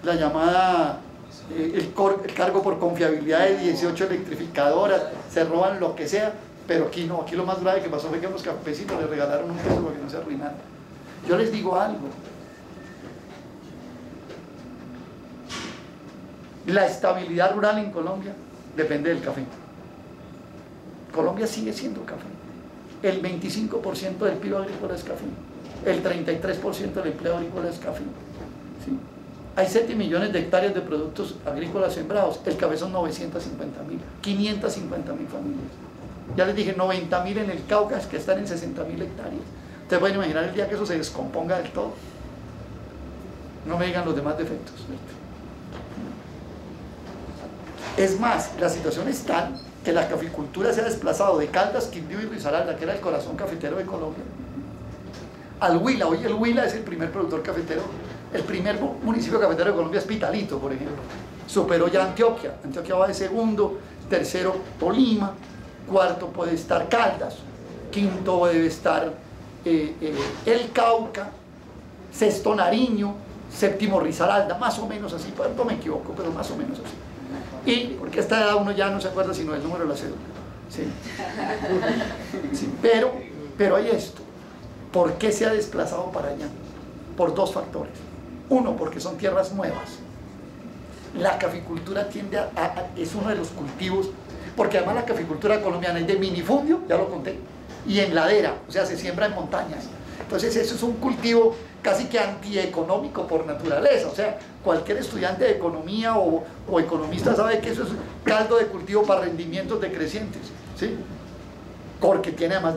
la llamada el cargo por confiabilidad de 18 electrificadoras, se roban lo que sea. Pero aquí no, aquí lo más grave que pasó fue que a los campesinos les regalaron un peso para que no se arruinaran. Yo les digo algo: la estabilidad rural en Colombia depende del café. Colombia sigue siendo café. El 25% del PIB agrícola es café. El 33% del empleo agrícola es café, ¿sí? Hay 7 millones de hectáreas de productos agrícolas sembrados. El café son 950.000, 550.000 familias. Ya les dije, 90.000 en el Cauca, que están en 60.000 hectáreas. Ustedes pueden imaginar el día que eso se descomponga del todo. No me digan los demás defectos, ¿cierto? Es más, la situación es tal que la caficultura se ha desplazado de Caldas, Quindío y Risaralda, que era el corazón cafetero de Colombia, al Huila. Hoy el Huila es el primer productor cafetero. El primer municipio cafetero de Colombia es Pitalito, por ejemplo. Superó ya Antioquia. Antioquia va de segundo, tercero Tolima, cuarto puede estar Caldas, quinto debe estar el Cauca, sexto Nariño, séptimo Risaralda, más o menos así, no me equivoco, pero más o menos así. Y porque a esta edad uno ya no se acuerda sino del número de la cédula, ¿sí? Sí, pero hay esto. ¿Por qué se ha desplazado para allá? Por 2 factores. Uno, porque son tierras nuevas. La caficultura es uno de los cultivos, porque además la caficultura colombiana es de minifundio, ya lo conté, y en ladera, o sea, se siembra en montañas. Entonces eso es un cultivo casi que antieconómico por naturaleza. O sea, cualquier estudiante de economía o economista sabe que eso es caldo de cultivo para rendimientos decrecientes, ¿sí? Porque tiene además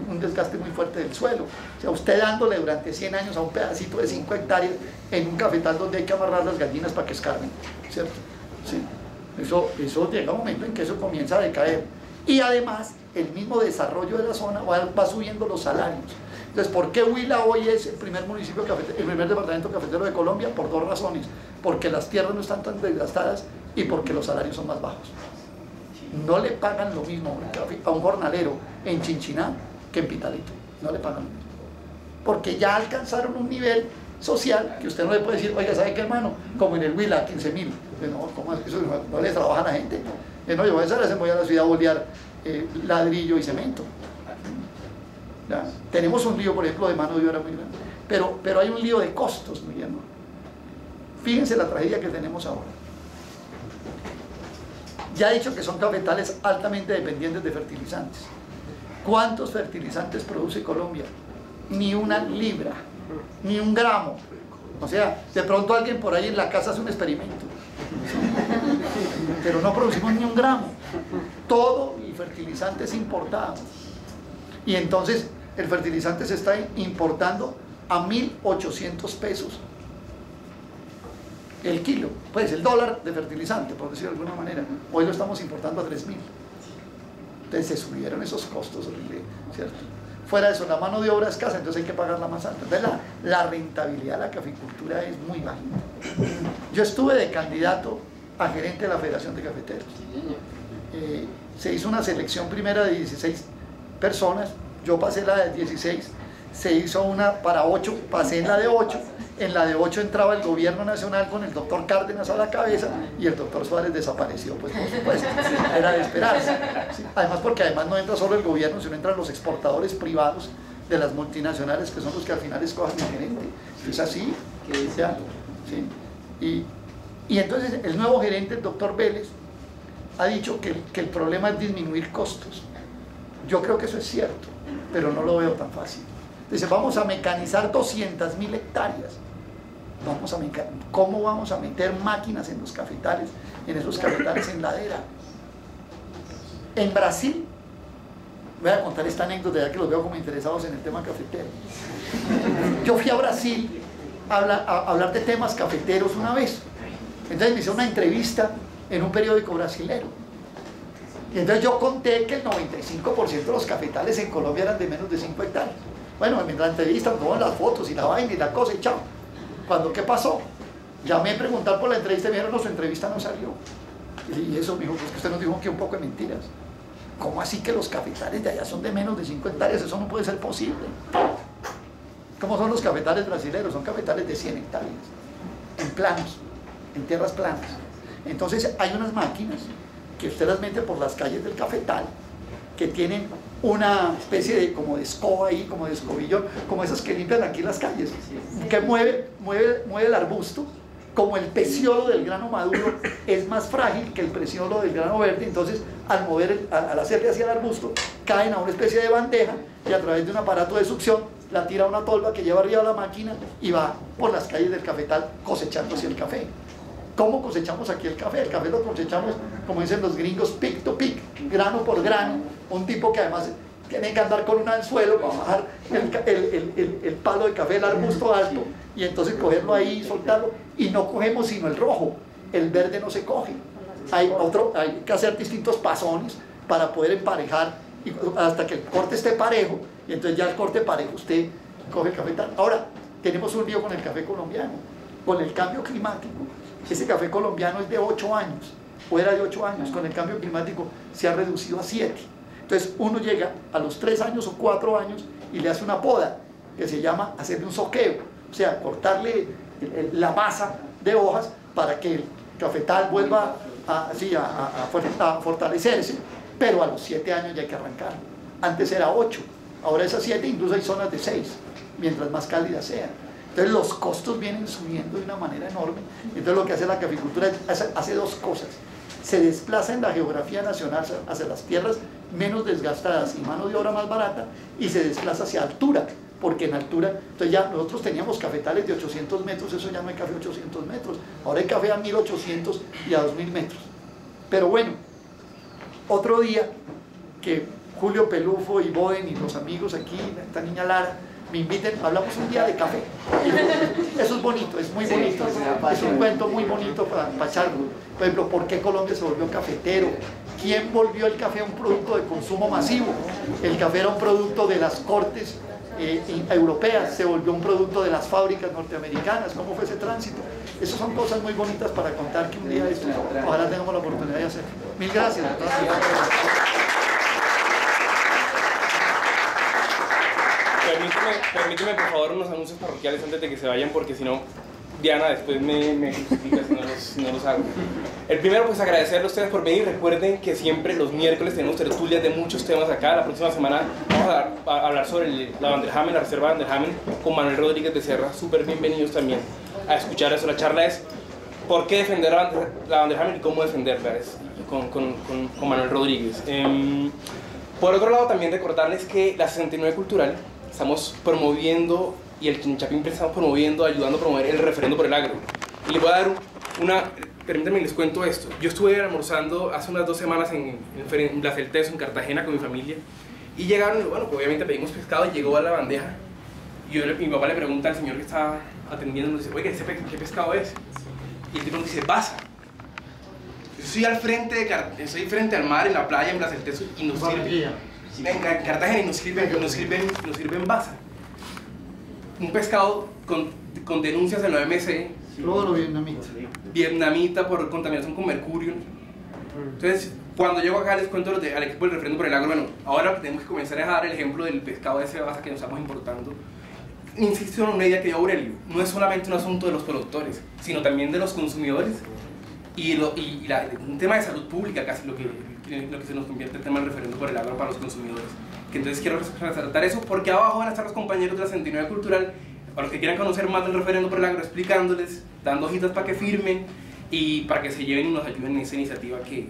un desgaste muy fuerte del suelo. O sea, usted dándole durante 100 años a un pedacito de 5 hectáreas en un cafetal donde hay que amarrar las gallinas para que escarben, ¿cierto? ¿Sí? Eso llega un momento en que eso comienza a decaer. Y además, el mismo desarrollo de la zona va subiendo los salarios. Entonces, ¿por qué Huila hoy es el primer municipio cafetero, el primer departamento cafetero de Colombia? Por 2 razones. Porque las tierras no están tan desgastadas y porque los salarios son más bajos. No le pagan lo mismo a un jornalero en Chinchiná que en Pitalito. No le pagan lo mismo. Porque ya alcanzaron un nivel social que usted no le puede decir: oiga, ¿sabe qué, hermano? Como en el Huila, 15.000. No, ¿cómo es? Eso no le trabaja a la gente. No, yo voy a hacer, voy a la ciudad Bolívar ladrillo y cemento. ¿Ya? Tenemos un lío, por ejemplo, de mano de obra muy grande, pero hay un lío de costos muy enorme. Fíjense la tragedia que tenemos ahora. Ya he dicho que son cafetales altamente dependientes de fertilizantes. ¿Cuántos fertilizantes produce Colombia? Ni una libra, ni un gramo. O sea, de pronto alguien por ahí en la casa hace un experimento, pero no producimos ni un gramo. Todo el fertilizante es importado. Y entonces el fertilizante se está importando a 1.800 pesos el kilo, pues el dólar de fertilizante, por decirlo de alguna manera. Hoy lo estamos importando a 3.000. Entonces se subieron esos costos horribles, ¿cierto? Fuera de eso, la mano de obra escasa, entonces hay que pagarla más alta. Entonces la rentabilidad de la caficultura es muy baja. Yo estuve de candidato a gerente de la Federación de Cafeteros. Se hizo una selección primera de 16 personas, yo pasé la de 16, se hizo una para 8, pasé en la de 8, en la de 8 entraba el gobierno nacional con el doctor Cárdenas a la cabeza y el doctor Suárez desapareció, pues por supuesto, era de esperarse. ¿Sí? Además porque además no entra solo el gobierno, sino entran los exportadores privados de las multinacionales que son los que al final escogen el gerente. Es así, ¿ya? ¿Sí? Y entonces el nuevo gerente, el doctor Vélez, ha dicho que el problema es disminuir costos. Yo creo que eso es cierto, pero no lo veo tan fácil. Dice, vamos a mecanizar 200.000 hectáreas. ¿Cómo vamos a meter máquinas en los cafetales, en esos cafetales en ladera? En Brasil, voy a contar esta anécdota ya que los veo como interesados en el tema cafetero. Yo fui a Brasil a hablar de temas cafeteros una vez. Entonces me hice una entrevista en un periódico brasilero. Y entonces yo conté que el 95% de los cafetales en Colombia eran de menos de 5 hectáreas. Bueno, en la entrevista me toman las fotos y la vaina y la cosa y chao. ¿Qué pasó? Llamé a preguntar por la entrevista y me dijeron, no, su entrevista no salió. Y eso me dijo, pues que usted nos dijo que un poco de mentiras. ¿Cómo así que los cafetales de allá son de menos de 5 hectáreas? Eso no puede ser posible. ¿Cómo son los cafetales brasileños? Son cafetales de 100 hectáreas, en planos, en tierras planas. Entonces hay unas máquinas que usted las mete por las calles del cafetal, que tienen una especie de como de escoba ahí, como de escobillón, como esas que limpian aquí las calles, que mueve el arbusto. Como el peciolo del grano maduro es más frágil que el peciolo del grano verde, entonces al hacerle hacia el arbusto, caen a una especie de bandeja y a través de un aparato de succión la tira a una tolva que lleva arriba la máquina y va por las calles del cafetal cosechando así el café. ¿Cómo cosechamos aquí el café? El café lo cosechamos, como dicen los gringos, pick to pick, grano por grano. Un tipo que además tiene que andar con un anzuelo para bajar el palo de café, el arbusto alto, y entonces cogerlo ahí y soltarlo. Y no cogemos sino el rojo, el verde no se coge. Hay que hacer distintos pasones para poder emparejar hasta que el corte esté parejo, y entonces ya el corte parejo usted coge el café. Ahora, tenemos un lío con el café colombiano, con el cambio climático. Ese café colombiano es de 8 años, o era de 8 años, con el cambio climático se ha reducido a 7. Entonces uno llega a los 3 años o 4 años y le hace una poda, que se llama hacerle un soqueo, o sea, cortarle la masa de hojas para que el cafetal vuelva a fortalecerse, pero a los 7 años ya hay que arrancar. Antes era 8, ahora es a 7, incluso hay zonas de 6, mientras más cálidas sean. Entonces los costos vienen subiendo de una manera enorme. Entonces lo que hace la caficultura hace dos cosas: se desplaza en la geografía nacional hacia las tierras menos desgastadas y mano de obra más barata, y se desplaza hacia altura, porque en altura, entonces ya nosotros teníamos cafetales de 800 metros, eso ya no hay café a 800 metros, ahora hay café a 1800 y a 2000 metros. Pero bueno, otro día que Julio Pelufo y Boden y los amigos aquí, esta niña Lara, me inviten, hablamos un día de café. Eso es bonito, es muy bonito, es un cuento muy bonito para echarlo. Por ejemplo, ¿por qué Colombia se volvió cafetero? ¿Quién volvió el café a un producto de consumo masivo? El café era un producto de las cortes europeas, se volvió un producto de las fábricas norteamericanas. ¿Cómo fue ese tránsito? Esas son cosas muy bonitas para contar que un día esto, ojalá tengamos la oportunidad de hacer. Mil gracias. Permíteme por favor unos anuncios parroquiales antes de que se vayan, porque si no Diana después me crucifica si no los hago. El primero, pues agradecerle a ustedes por venir. Recuerden que siempre los miércoles tenemos tertulias de muchos temas acá. La próxima semana vamos a hablar sobre la Vanderhamen, la reserva Vanderhamen, con Manuel Rodríguez Becerra. Súper bienvenidos también a escuchar eso. La charla es ¿por qué defender la Vanderhamen y cómo defenderla? Con Manuel Rodríguez. Por otro lado, también recordarles que la 69 Cultural estamos promoviendo, y el Chinchapín estamos promoviendo, ayudando a promover el referendo por el agro. Y les voy a dar permítanme les cuento esto. Yo estuve almorzando hace unas 2 semanas en Plaza del Teso, en Cartagena, con mi familia. Y llegaron, bueno, pues obviamente pedimos pescado y llegó a la bandeja. Y mi papá le pregunta al señor que estaba atendiendo, le dice, oye, ¿qué pescado es? Y el tipo dice, basa. Yo estoy frente al mar, en la playa, en Plaza del Teso, y nos sirven, en Cartagena, y nos sirven basa. Un pescado con denuncias en la OMC. Todo lo vietnamita por contaminación con mercurio. Entonces, cuando llego acá les cuento al equipo del referendo por el agro. Bueno, ahora tenemos que comenzar a dar el ejemplo del pescado de ese basa que nos estamos importando. Insisto en una idea que dio Aurelio, no es solamente un asunto de los productores, sino también de los consumidores y un tema de salud pública, casi lo que se nos convierte el tema del referendo por el agro para los consumidores. Que entonces quiero resaltar eso, porque abajo van a estar los compañeros de la 69 Cultural, para los que quieran conocer más del referendo por el agro, explicándoles, dando hojitas para que firmen y para que se lleven y nos ayuden en esa iniciativa que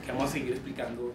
vamos a seguir explicando.